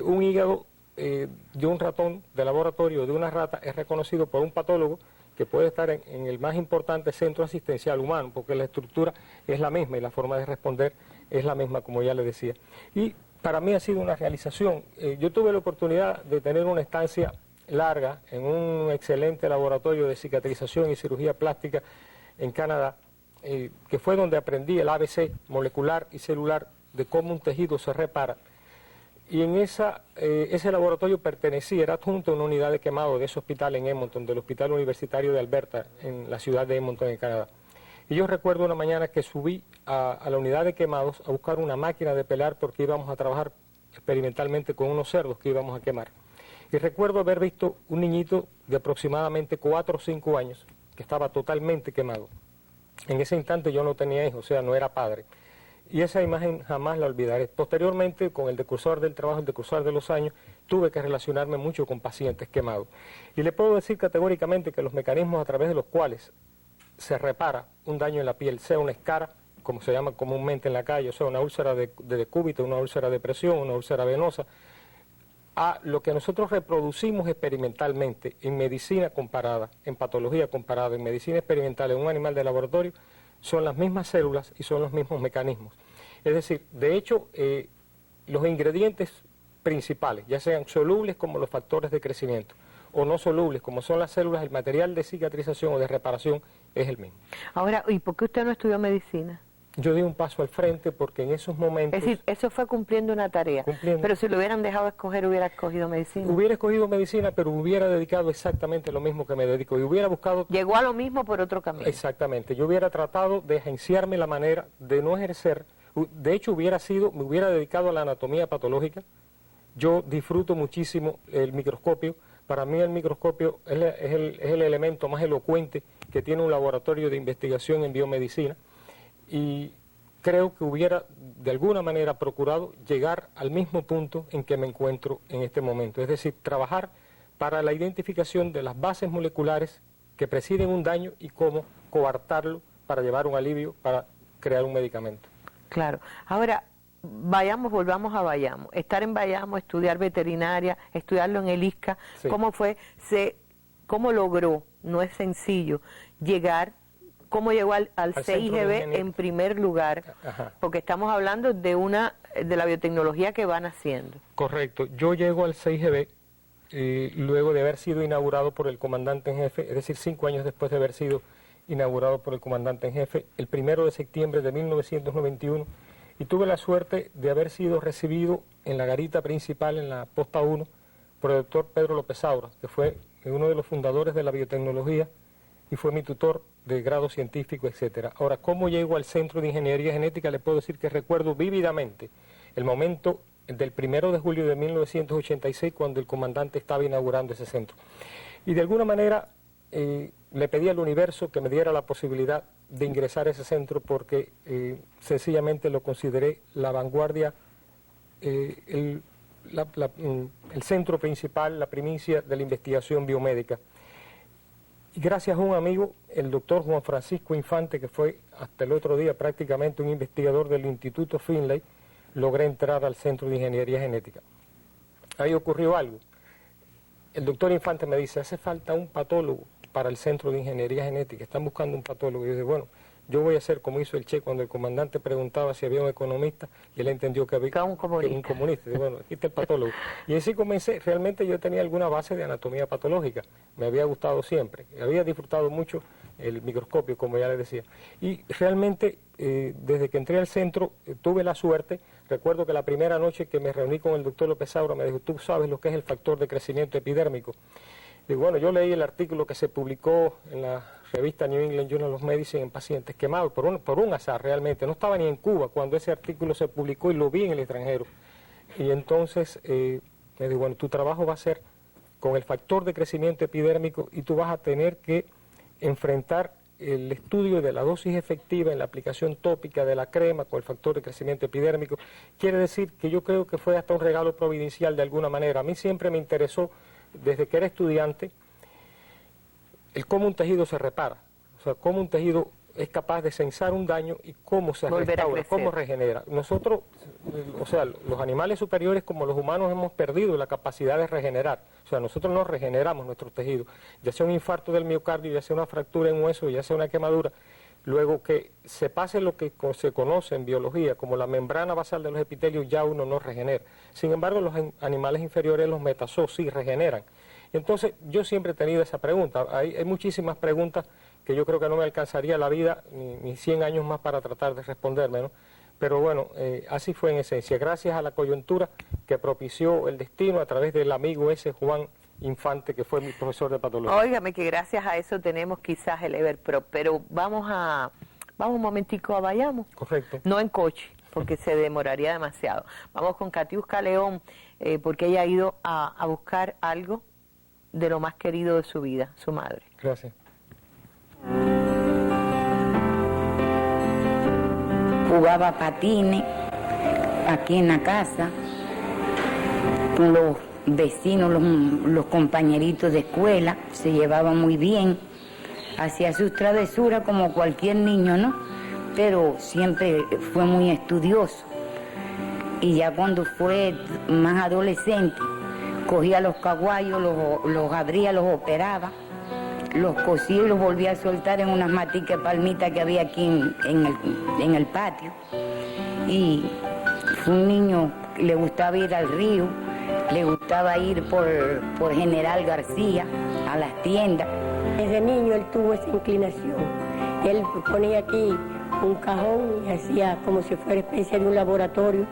un hígado de un ratón de laboratorio, de una rata, es reconocido por un patólogo que puede estar en el más importante centro asistencial humano, porque la estructura es la misma y la forma de responder es la misma, como ya le decía. Y para mí ha sido una realización. Yo tuve la oportunidad de tener una estancia larga en un excelente laboratorio de cicatrización y cirugía plástica en Canadá, que fue donde aprendí el ABC molecular y celular de cómo un tejido se repara. Y en ese laboratorio era adjunto a una unidad de quemado de ese hospital en Edmonton, del Hospital Universitario de Alberta, en la ciudad de Edmonton, en Canadá. Y yo recuerdo una mañana que subí a la unidad de quemados a buscar una máquina de pelar porque íbamos a trabajar experimentalmente con unos cerdos que íbamos a quemar. Y recuerdo haber visto un niñito de aproximadamente 4 o 5 años que estaba totalmente quemado. En ese instante yo no tenía hijos, o sea, no era padre. Y esa imagen jamás la olvidaré. Posteriormente, con el decursor del trabajo, el decursor de los años, tuve que relacionarme mucho con pacientes quemados. Y le puedo decir categóricamente que los mecanismos a través de los cuales se repara un daño en la piel, sea una escara, como se llama comúnmente en la calle, o sea, una úlcera de decúbito, una úlcera de presión, una úlcera venosa, a lo que nosotros reproducimos experimentalmente en medicina comparada, en patología comparada, en medicina experimental, en un animal de laboratorio, son las mismas células y son los mismos mecanismos. Es decir, de hecho, los ingredientes principales, ya sean solubles como los factores de crecimiento, o no solubles como son las células, el material de cicatrización o de reparación es el mismo. Ahora, ¿y por qué usted no estudió medicina? Yo di un paso al frente porque en esos momentos... Es decir, eso fue cumpliendo una tarea. Pero si lo hubieran dejado escoger, hubiera escogido medicina. Hubiera escogido medicina, pero hubiera dedicado exactamente lo mismo que me dedico. Y hubiera buscado... Llegó a lo mismo por otro camino. Exactamente. Yo hubiera tratado de agenciarme la manera de no ejercer... De hecho, me hubiera dedicado a la anatomía patológica yo disfruto muchísimo el microscopio. Para mí el microscopio es el elemento más elocuente que tiene un laboratorio de investigación en biomedicina, y creo que hubiera de alguna manera procurado llegar al mismo punto en que me encuentro en este momento, es decir, trabajar para la identificación de las bases moleculares que presiden un daño y cómo coartarlo para llevar un alivio, para crear un medicamento. Claro. Ahora, volvamos a Bayamo. Estar en Bayamo, estudiar veterinaria, estudiarlo en el ISCA, Sí. ¿cómo fue? ¿Cómo logró? No es sencillo llegar. ¿Cómo llegó al CIGB en primer lugar? Ajá. Porque estamos hablando de la biotecnología que van haciendo. Correcto. Yo llego al CIGB luego de haber sido inaugurado por el comandante en jefe, es decir, 5 años después de haber sido inaugurado por el comandante en jefe, el 1 de septiembre de 1991, y tuve la suerte de haber sido recibido en la garita principal, en la posta 1, por el doctor Pedro López Saura, que fue uno de los fundadores de la biotecnología y fue mi tutor de grado científico, etcétera. Ahora, ¿cómo llego al Centro de Ingeniería Genética? Le puedo decir que recuerdo vívidamente el momento del 1 de julio de 1986, cuando el comandante estaba inaugurando ese centro. Y de alguna manera le pedí al universo que me diera la posibilidad de ingresar a ese centro, porque sencillamente lo consideré la vanguardia, el centro principal, la primicia de la investigación biomédica. Y gracias a un amigo, el doctor Juan Francisco Infante, que fue hasta el otro día prácticamente un investigador del Instituto Finlay, logré entrar al Centro de Ingeniería Genética. Ahí ocurrió algo. El doctor Infante me dice, hace falta un patólogo para el Centro de Ingeniería Genética, están buscando un patólogo. Y yo dije, bueno, yo voy a hacer como hizo el Che cuando el comandante preguntaba si había un economista, y él entendió que había un comunista. Y dije, bueno, aquí está el patólogo. Y así comencé. Realmente yo tenía alguna base de anatomía patológica, me había gustado siempre, había disfrutado mucho el microscopio, como ya les decía. Y realmente, desde que entré al centro, tuve la suerte. Recuerdo que la primera noche que me reuní con el doctor López Saura, me dijo, ¿tú sabes lo que es el factor de crecimiento epidérmico? Y bueno, yo leí el artículo que se publicó en la revista New England Journal of Medicine en pacientes quemados, por un azar realmente. No estaba ni en Cuba cuando ese artículo se publicó y lo vi en el extranjero. Y entonces me dijo, bueno, tu trabajo va a ser con el factor de crecimiento epidérmico, y tú vas a tener que enfrentar el estudio de la dosis efectiva en la aplicación tópica de la crema con el factor de crecimiento epidérmico. Quiere decir que yo creo que fue hasta un regalo providencial de alguna manera. A mí siempre me interesó, desde que era estudiante, el cómo un tejido se repara, o sea, cómo un tejido es capaz de censar un daño y cómo se restaura, cómo regenera. Nosotros, o sea, los animales superiores como los humanos hemos perdido la capacidad de regenerar. O sea, nosotros no regeneramos nuestros tejidos, ya sea un infarto del miocardio, ya sea una fractura en hueso, ya sea una quemadura. Luego que se pase lo que se conoce en biología como la membrana basal de los epitelios, ya uno no regenera. Sin embargo, los animales inferiores, los metazoos, sí regeneran. Entonces, yo siempre he tenido esa pregunta. Hay muchísimas preguntas que yo creo que no me alcanzaría la vida ni 100 años más para tratar de responderme, ¿no? Pero bueno, así fue en esencia. Gracias a la coyuntura que propició el destino a través del amigo ese Juan Infante, que fue mi profesor de patología. Óigame, que gracias a eso tenemos quizás el Everpro, pero vamos un momentico a Bayamo. Correcto. No en coche, porque se demoraría demasiado. Vamos con Katiuska León, porque ella ha ido a buscar algo de lo más querido de su vida, su madre. Gracias. Jugaba patines aquí en la casa, con los vecinos, los compañeritos de escuela, se llevaba muy bien, hacía sus travesuras como cualquier niño, ¿no? Pero siempre fue muy estudioso. Y ya cuando fue más adolescente, cogía los caguayos, los abría, los operaba, los cosía y los volvía a soltar en unas maticas de palmita que había aquí en el patio. Y fue un niño que le gustaba ir al río, le gustaba ir por General García a las tiendas. Desde niño él tuvo esa inclinación. Él ponía aquí un cajón y hacía como si fuera especie de un laboratorio.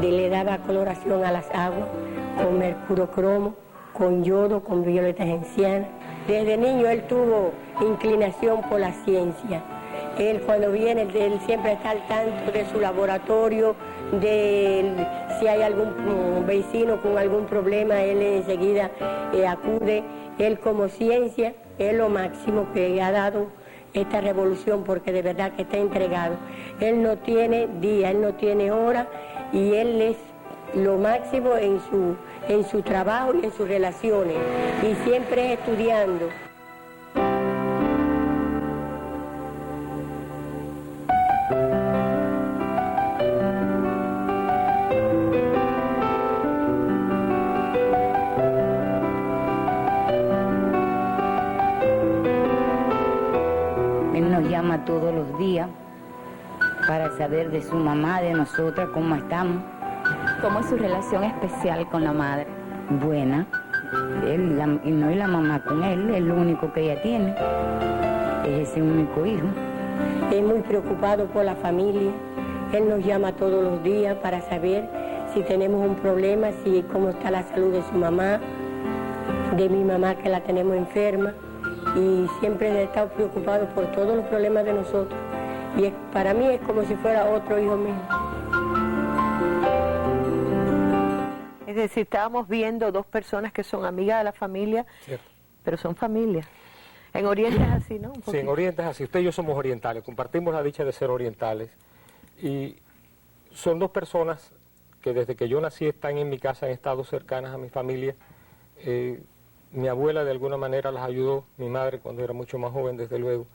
Le daba coloración a las aguas con mercurocromo, con yodo, con violeta genciana. Desde niño él tuvo inclinación por la ciencia. Él cuando viene, él siempre está al tanto de su laboratorio, del si hay algún vecino con algún problema, él enseguida acude. Él como ciencia es lo máximo que ha dado esta revolución, porque de verdad que está entregado. Él no tiene día, él no tiene hora, y él es lo máximo en su trabajo y en sus relaciones, y siempre estudiando. Él nos llama todos los días para saber de su mamá, de nosotras, cómo estamos. ¿Cómo es su relación especial con la madre? Buena. Y no es la mamá con él, es el único que ella tiene. Es ese único hijo. Es muy preocupado por la familia. Él nos llama todos los días para saber si tenemos un problema, si cómo está la salud de su mamá, de mi mamá que la tenemos enferma. Y siempre he estado preocupado por todos los problemas de nosotros. Y para mí es como si fuera otro hijo mío. Es decir, estábamos viendo dos personas que son amigas de la familia, Cierto. pero son familia. En Oriente es así, ¿no? Sí, en Oriente es así. Usted y yo somos orientales, compartimos la dicha de ser orientales. Y son dos personas que desde que yo nací están en mi casa, han estado cercanas a mi familia. Mi abuela de alguna manera las ayudó, mi madre cuando era mucho más joven, desde luego.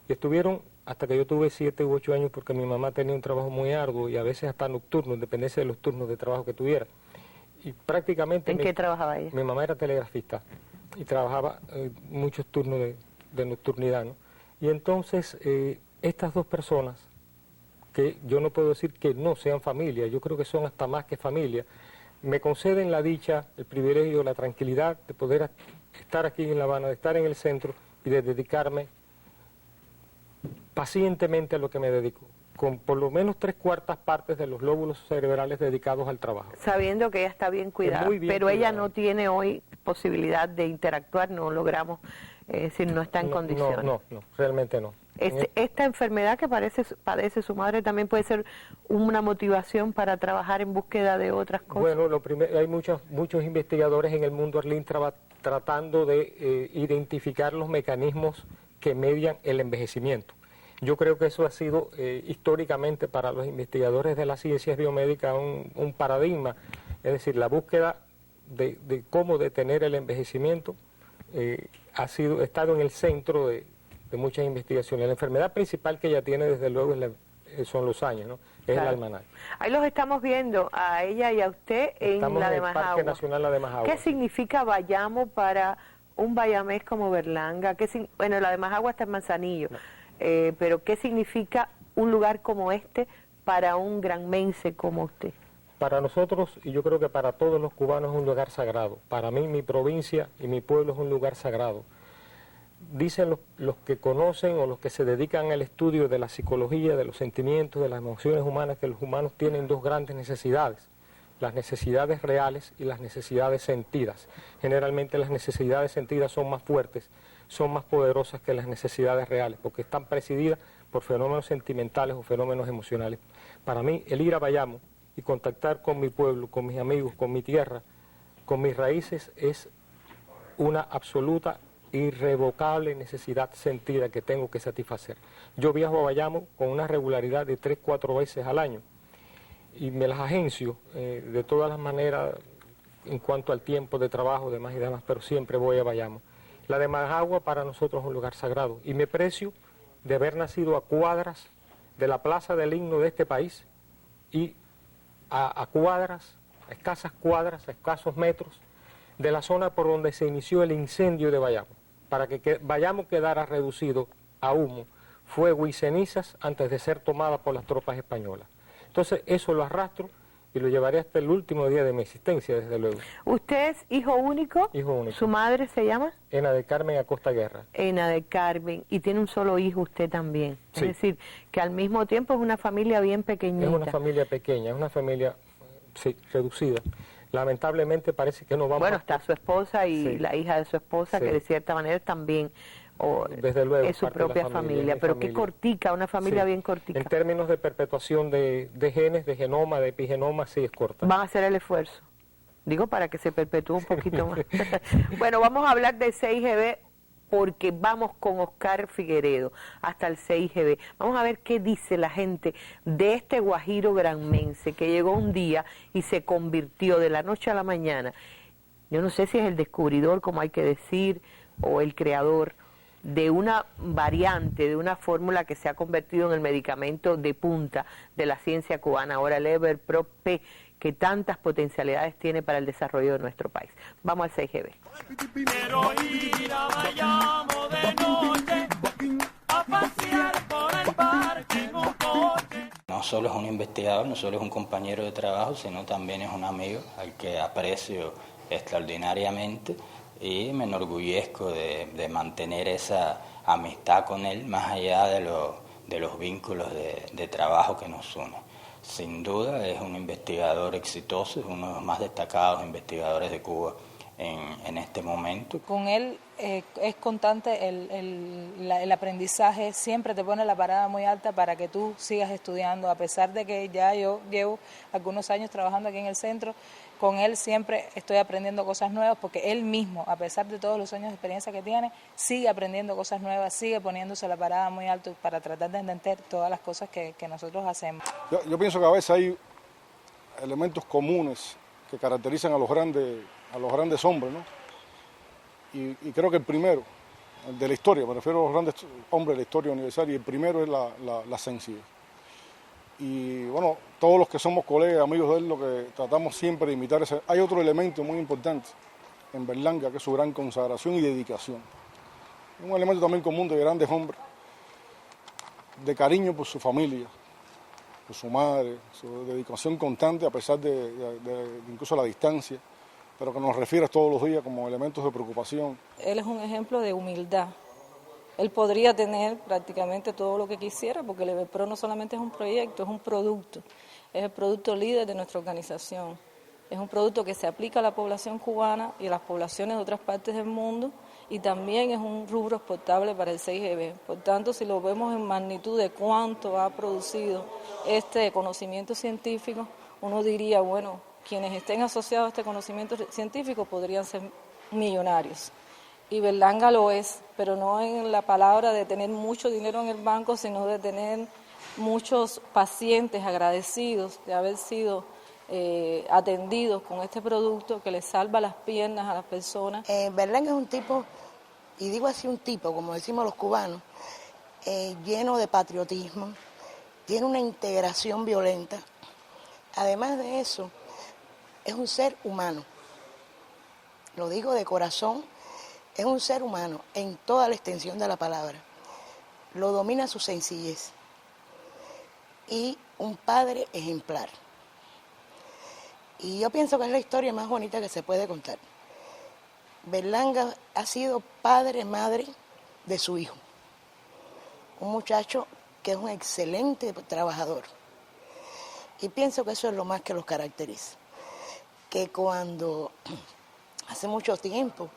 Y estuvieron hasta que yo tuve 7 u 8 años, porque mi mamá tenía un trabajo muy arduo y a veces hasta nocturno, en dependencia de los turnos de trabajo que tuviera. Y prácticamente... ¿En qué trabajaba ella? Mi mamá era telegrafista y trabajaba muchos turnos de nocturnidad, ¿no? Y entonces estas dos personas, que yo no puedo decir que no sean familia, yo creo que son hasta más que familia, me conceden la dicha, el privilegio, la tranquilidad de poder estar aquí en La Habana, de estar en el centro y de dedicarme pacientemente a lo que me dedico, con por lo menos 3/4 partes de los lóbulos cerebrales dedicados al trabajo. Sabiendo que ella está bien cuidada, muy bien pero cuidada. ella no tiene hoy posibilidad de interactuar, no logramos, si no está en condiciones. No, realmente no. Esta enfermedad que padece su madre también puede ser una motivación para trabajar en búsqueda de otras cosas. Bueno, hay muchos investigadores en el mundo, Arlene, tratando de identificar los mecanismos que median el envejecimiento. Yo creo que eso ha sido históricamente para los investigadores de las ciencias biomédicas un paradigma, es decir, la búsqueda de cómo detener el envejecimiento ha estado en el centro de muchas investigaciones. La enfermedad principal que ella tiene, desde luego, son los años, ¿no? Es Claro. el Alzheimer. Ahí los estamos viendo, a ella y a usted, Estamos en la de el Parque Majagua. Nacional La de Majagua. ¿Qué significa Bayamo para un bayamés como Berlanga? Bueno, la de Majagua está en Manzanillo, pero ¿qué significa un lugar como este para un granmense como usted? Para nosotros, y yo creo que para todos los cubanos, es un lugar sagrado. Para mí, mi provincia y mi pueblo es un lugar sagrado. Dicen los que conocen o los que se dedican al estudio de la psicología, de los sentimientos, de las emociones humanas, que los humanos tienen dos grandes necesidades: las necesidades reales y las necesidades sentidas. Generalmente las necesidades sentidas son más fuertes, son más poderosas que las necesidades reales, porque están presididas por fenómenos sentimentales o fenómenos emocionales. Para mí, el ir a Bayamo y contactar con mi pueblo, con mis amigos, con mi tierra, con mis raíces, es una absoluta, irrevocable necesidad sentida que tengo que satisfacer. Yo viajo a Bayamo con una regularidad de 3-4 veces al año y me las agencio de todas las maneras en cuanto al tiempo de trabajo, demás y demás, pero siempre voy a Bayamo. La de Majagua para nosotros es un lugar sagrado y me precio de haber nacido a cuadras de la plaza del himno de este país y a cuadras, a escasas cuadras, a escasos metros de la zona por donde se inició el incendio de Bayamo, para que Bayamo quedara reducido a humo, fuego y cenizas antes de ser tomada por las tropas españolas. Entonces eso lo arrastro y lo llevaré hasta el último día de mi existencia, desde luego. ¿Usted es hijo único? Hijo único. ¿Su madre se llama? Ena de Carmen Acosta Guerra. Ena de Carmen, y tiene un solo hijo usted también. Sí. Es decir, que al mismo tiempo es una familia bien pequeñita. Es una familia pequeña, es una familia, sí, reducida. Lamentablemente parece que no vamos Bueno, está su esposa y Sí. la hija de su esposa, Sí. que de cierta manera también o desde luego, es su parte de la propia familia, pero familia. qué cortica, una familia Sí. bien cortica. En términos de perpetuación de genes, de genoma, de epigenoma, sí es corta. Van a hacer el esfuerzo. Digo, para que se perpetúe un poquito más. Bueno, vamos a hablar de 6GB porque vamos con Oscar Figueredo hasta el 6GB. Vamos a ver qué dice la gente de este guajiro granmense que llegó un día y se convirtió de la noche a la mañana. Yo no sé si es el descubridor, como hay que decir, o el creador de una variante, de una fórmula que se ha convertido en el medicamento de punta de la ciencia cubana, ahora el EverPro-P, que tantas potencialidades tiene para el desarrollo de nuestro país. Vamos al 6GB. Quiero ir a Bayamo de noche a pasear por el parque en un coche. No solo es un investigador, no solo es un compañero de trabajo, sino también es un amigo al que aprecio extraordinariamente y me enorgullezco de mantener esa amistad con él más allá de los vínculos de trabajo que nos unen. Sin duda es un investigador exitoso, es uno de los más destacados investigadores de Cuba en este momento. Con él es constante el aprendizaje, siempre te pone la parada muy alta para que tú sigas estudiando, a pesar de que ya yo llevo algunos años trabajando aquí en el centro. Con él siempre estoy aprendiendo cosas nuevas porque él mismo, a pesar de todos los años de experiencia que tiene, sigue aprendiendo cosas nuevas, sigue poniéndose la parada muy alto para tratar de entender todas las cosas que nosotros hacemos. Yo pienso que a veces hay elementos comunes que caracterizan a los grandes hombres, ¿no? Y creo que el primero, el de la historia, me refiero a los grandes hombres de la historia universal, y el primero es la sencillez. Y bueno, todos los que somos colegas, amigos de él, lo que tratamos siempre de imitar es... Hay otro elemento muy importante en Berlanga, que es su gran consagración y dedicación. Un elemento también común de grandes hombres, de cariño por su familia, por su madre, su dedicación constante a pesar de incluso la distancia, pero que nos refiere todos los días como elementos de preocupación. Él es un ejemplo de humildad. Él podría tener prácticamente todo lo que quisiera, porque el EverPro no solamente es un proyecto, es un producto. Es el producto líder de nuestra organización. Es un producto que se aplica a la población cubana y a las poblaciones de otras partes del mundo, y también es un rubro exportable para el 6GB. Por tanto, si lo vemos en magnitud de cuánto ha producido este conocimiento científico, uno diría, bueno, quienes estén asociados a este conocimiento científico podrían ser millonarios. Y Berlanga lo es, pero no en la palabra de tener mucho dinero en el banco, sino de tener muchos pacientes agradecidos de haber sido atendidos con este producto que les salva las piernas a las personas. Berlanga es un tipo, y digo así un tipo, como decimos los cubanos, lleno de patriotismo, tiene una integración violenta. Además de eso, es un ser humano, lo digo de corazón. Es un ser humano en toda la extensión de la palabra. Lo domina su sencillez. Y un padre ejemplar. Y yo pienso que es la historia más bonita que se puede contar. Berlanga ha sido padre, madre de su hijo. Un muchacho que es un excelente trabajador. Y pienso que eso es lo más que los caracteriza. Que cuando hace mucho tiempo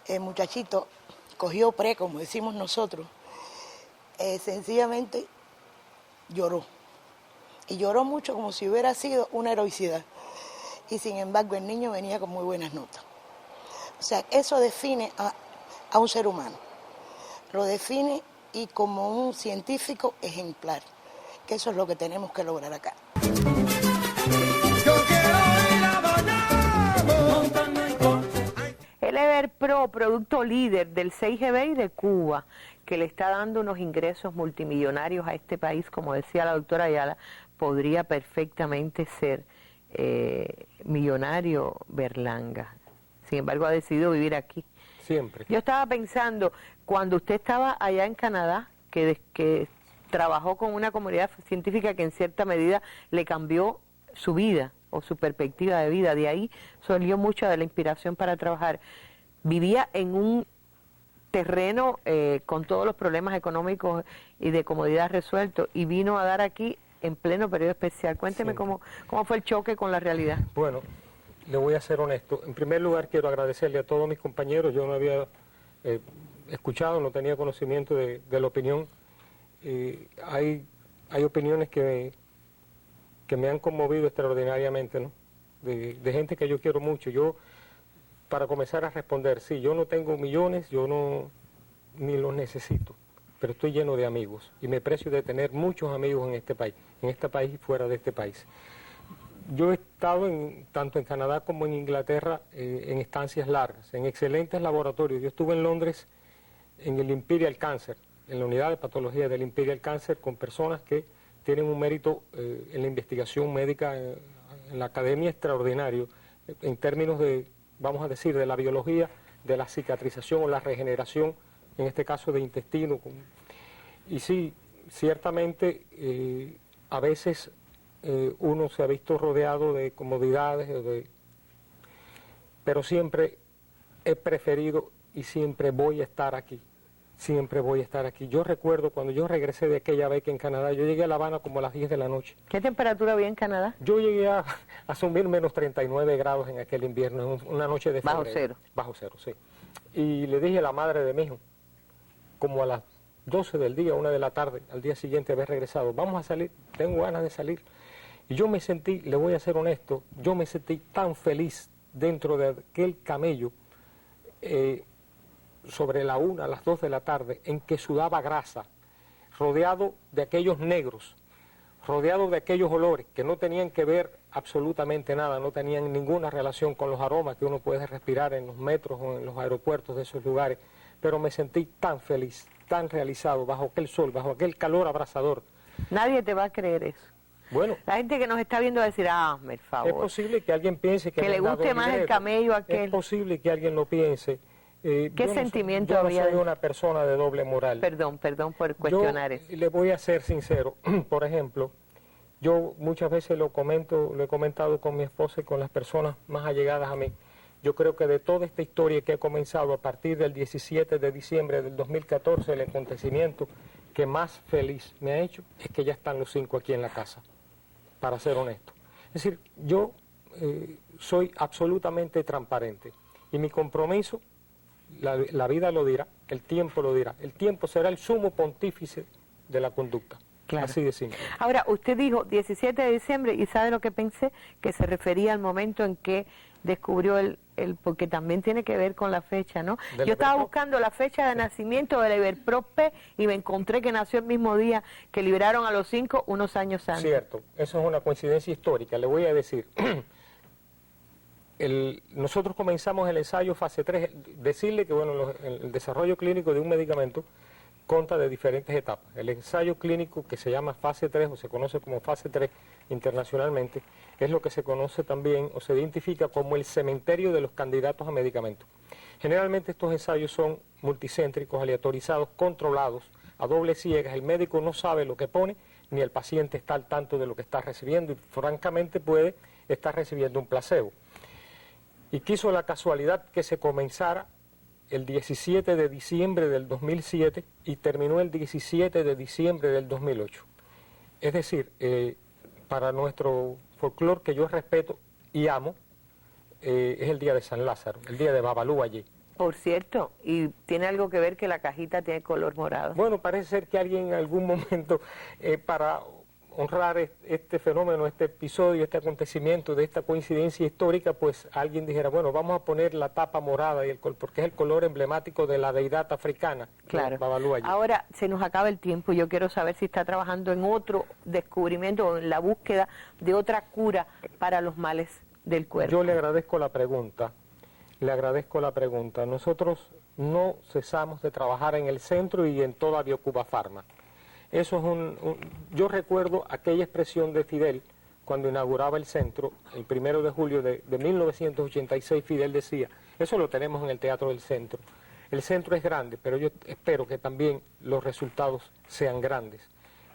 el muchachito cogió como decimos nosotros, sencillamente lloró. Y lloró mucho como si hubiera sido una heroicidad. Y sin embargo el niño venía con muy buenas notas. O sea, eso define a un ser humano. Lo define y como un científico ejemplar. Que eso es lo que tenemos que lograr acá. El EverPro, producto líder del 6GB y de Cuba, que le está dando unos ingresos multimillonarios a este país, como decía la doctora Ayala, podría perfectamente ser millonario Berlanga. Sin embargo, ha decidido vivir aquí. Siempre. Yo estaba pensando, cuando usted estaba allá en Canadá, que trabajó con una comunidad científica que en cierta medida le cambió su vida o su perspectiva de vida, de ahí salió mucha de la inspiración para trabajar. Vivía en un terreno con todos los problemas económicos y de comodidad resueltos y vino a dar aquí en pleno periodo especial. Cuénteme cómo fue el choque con la realidad. Bueno, le voy a ser honesto. En primer lugar, quiero agradecerle a todos mis compañeros. Yo no había escuchado, no tenía conocimiento de la opinión. Hay opiniones que me han conmovido extraordinariamente, ¿no? De gente que yo quiero mucho. Yo, para comenzar a responder, sí, yo no tengo millones, yo no ni los necesito, pero estoy lleno de amigos y me precio de tener muchos amigos en este país y fuera de este país. Yo he estado tanto en Canadá como en Inglaterra en estancias largas, en excelentes laboratorios. Yo estuve en Londres en el Imperial Cancer, en la unidad de patología del Imperial Cancer, con personas que tienen un mérito en la investigación médica, en la academia extraordinario, en términos de, vamos a decir, de la biología, de la cicatrización o la regeneración, en este caso de intestino. Y sí, ciertamente a veces uno se ha visto rodeado de comodidades, pero siempre he preferido y siempre voy a estar aquí. Siempre voy a estar aquí. Yo recuerdo cuando yo regresé de aquella beca en Canadá, yo llegué a La Habana como a las 10 de la noche. ¿Qué temperatura había en Canadá? Yo llegué a asumir menos 39 grados en aquel invierno, en una noche de febrero. Bajo cero. Bajo cero, sí. Y le dije a la madre de mi hijo, como a las 12 del día, 1 de la tarde, al día siguiente haber regresado, vamos a salir, tengo ganas de salir. Y yo me sentí, le voy a ser honesto, yo me sentí tan feliz dentro de aquel camello, sobre la 1, a las 2 de la tarde, en que sudaba grasa, rodeado de aquellos negros, rodeado de aquellos olores que no tenían que ver absolutamente nada, no tenían ninguna relación con los aromas que uno puede respirar en los metros o en los aeropuertos de esos lugares, pero me sentí tan feliz, tan realizado, bajo aquel sol, bajo aquel calor abrasador. Nadie te va a creer eso. Bueno, la gente que nos está viendo va a decir, hazme el favor. Es posible que alguien piense que le guste más el camello aquel. Es posible que alguien lo piense. ¿Qué sentimiento había? Yo no soy una persona de doble moral. Perdón por cuestionar eso. Le voy a ser sincero. Por ejemplo, yo muchas veces lo he comentado con mi esposa y con las personas más allegadas a mí. Yo creo que de toda esta historia que ha comenzado a partir del 17 de diciembre del 2014, el acontecimiento que más feliz me ha hecho es que ya están los 5 aquí en la casa, para ser honesto. Es decir, yo soy absolutamente transparente y mi compromiso, la vida lo dirá, el tiempo lo dirá. El tiempo será el sumo pontífice de la conducta. Claro. Así de simple. Ahora, usted dijo 17 de diciembre y ¿sabe lo que pensé? Que se refería al momento en que descubrió porque también tiene que ver con la fecha, ¿no? Yo estaba buscando la fecha de nacimiento de la Iberpro-P y me encontré que nació el mismo día que liberaron a los 5 unos años antes. Cierto, eso es una coincidencia histórica. Le voy a decir, nosotros comenzamos el ensayo fase 3, decirle que bueno, el desarrollo clínico de un medicamento consta de diferentes etapas. El ensayo clínico que se llama fase 3 o se conoce como fase 3 internacionalmente es lo que se conoce también o se identifica como el cementerio de los candidatos a medicamentos. Generalmente estos ensayos son multicéntricos, aleatorizados, controlados, a doble ciegas. El médico no sabe lo que pone ni el paciente está al tanto de lo que está recibiendo y francamente puede estar recibiendo un placebo. Y quiso la casualidad que se comenzara el 17 de diciembre del 2007 y terminó el 17 de diciembre del 2008. Es decir, para nuestro folclore que yo respeto y amo, es el día de San Lázaro, el día de Babalú allí. Por cierto, y tiene algo que ver que la cajita tiene color morado. Bueno, parece ser que alguien en algún momento, para honrar este fenómeno, este episodio, este acontecimiento de esta coincidencia histórica, pues alguien dijera, bueno, vamos a poner la tapa morada y porque es el color emblemático de la deidad africana. Claro. Babalú allí. Ahora se nos acaba el tiempo. Yo quiero saber si está trabajando en otro descubrimiento o en la búsqueda de otra cura para los males del cuerpo. Yo le agradezco la pregunta. Nosotros no cesamos de trabajar en el centro y en toda Biocuba Pharma. Eso es yo recuerdo aquella expresión de Fidel cuando inauguraba el centro, el 1 de julio de 1986, Fidel decía, eso lo tenemos en el Teatro del Centro. El centro es grande, pero yo espero que también los resultados sean grandes.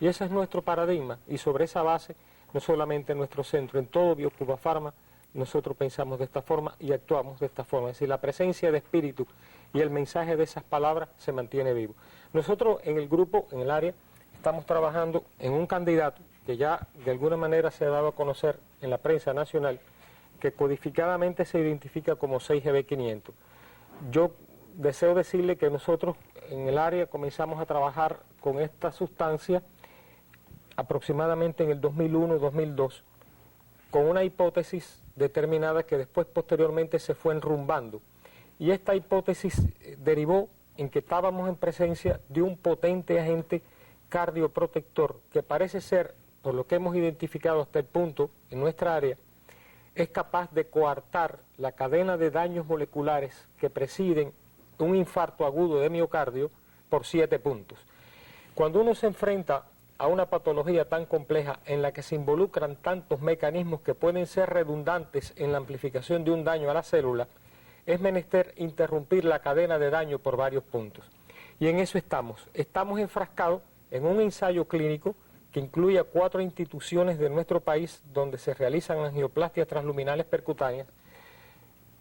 Y ese es nuestro paradigma, y sobre esa base, no solamente en nuestro centro, en todo Biocuba Pharma, nosotros pensamos de esta forma y actuamos de esta forma. Es decir, la presencia de espíritu y el mensaje de esas palabras se mantiene vivo. Nosotros en el grupo, en el área, estamos trabajando en un candidato que ya de alguna manera se ha dado a conocer en la prensa nacional, que codificadamente se identifica como 6GB500. Yo deseo decirle que nosotros en el área comenzamos a trabajar con esta sustancia aproximadamente en el 2001-2002, con una hipótesis determinada que después posteriormente se fue enrumbando. Y esta hipótesis derivó en que estábamos en presencia de un potente agente cardioprotector que parece ser, por lo que hemos identificado hasta el punto en nuestra área, es capaz de coartar la cadena de daños moleculares que presiden un infarto agudo de miocardio por 7 puntos. Cuando uno se enfrenta a una patología tan compleja en la que se involucran tantos mecanismos que pueden ser redundantes en la amplificación de un daño a la célula, es menester interrumpir la cadena de daño por varios puntos. Y en eso estamos. Estamos enfrascados en un ensayo clínico que incluye a 4 instituciones de nuestro país donde se realizan angioplastias transluminales percutáneas,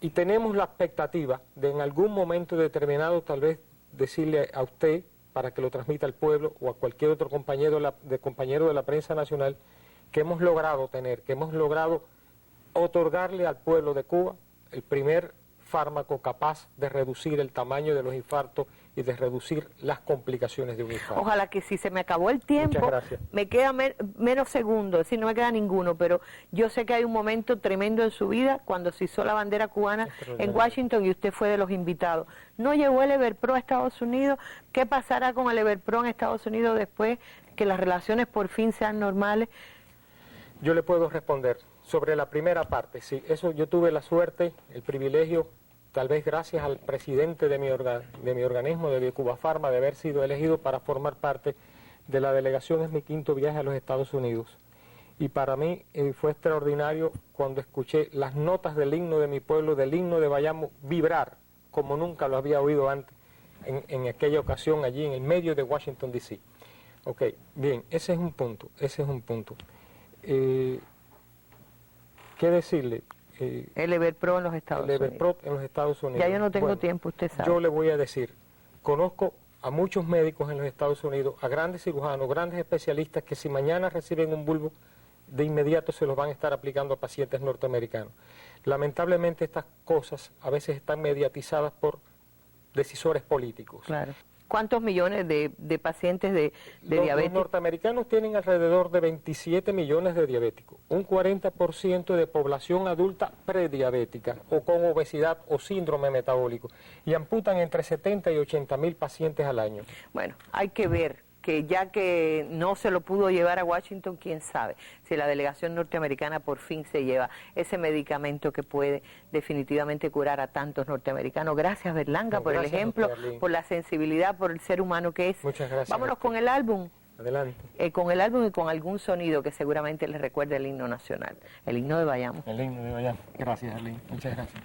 y tenemos la expectativa de en algún momento determinado tal vez decirle a usted, para que lo transmita al pueblo o a cualquier otro compañero de la prensa nacional, que hemos logrado otorgarle al pueblo de Cuba el primer fármaco capaz de reducir el tamaño de los infartos y de reducir las complicaciones de un infarto. Ojalá que si se me acabó el tiempo, me queda menos segundos, es decir, no me queda ninguno, pero yo sé que hay un momento tremendo en su vida cuando se izó la bandera cubana en Washington y usted fue de los invitados. ¿No llegó el Everpro a Estados Unidos? ¿Qué pasará con el Everpro en Estados Unidos después que las relaciones por fin sean normales? Yo le puedo responder sobre la primera parte. Sí, eso yo tuve la suerte, el privilegio, tal vez gracias al presidente de mi organismo, de Cuba Pharma, de haber sido elegido para formar parte de la delegación. Es mi 5º viaje a los Estados Unidos. Y para mí fue extraordinario cuando escuché las notas del himno de mi pueblo, del himno de Bayamo, vibrar como nunca lo había oído antes en aquella ocasión allí en el medio de Washington, D.C. Ok, bien, ese es un punto. ¿Qué decirle? El Everpro en los Estados Unidos. El Everpro en los Estados Unidos. Ya yo no tengo tiempo, usted sabe. Yo le voy a decir, conozco a muchos médicos en los Estados Unidos, a grandes cirujanos, grandes especialistas que si mañana reciben un bulbo, de inmediato se los van a estar aplicando a pacientes norteamericanos. Lamentablemente estas cosas a veces están mediatizadas por decisores políticos. Claro. ¿Cuántos millones de pacientes de diabetes? Los norteamericanos tienen alrededor de 27 millones de diabéticos, un 40% de población adulta prediabética o con obesidad o síndrome metabólico, y amputan entre 70 y 80 mil pacientes al año. Bueno, hay que ver que ya que no se lo pudo llevar a Washington, quién sabe si la delegación norteamericana por fin se lleva ese medicamento que puede definitivamente curar a tantos norteamericanos. Gracias, Berlanga, por el ejemplo, por la sensibilidad, por el ser humano que es. Muchas gracias. Vámonos con el álbum. Adelante. Con el álbum y con algún sonido que seguramente les recuerde el himno nacional, el himno de Bayamo. El himno de Bayamo. Gracias, Arlene. Muchas gracias.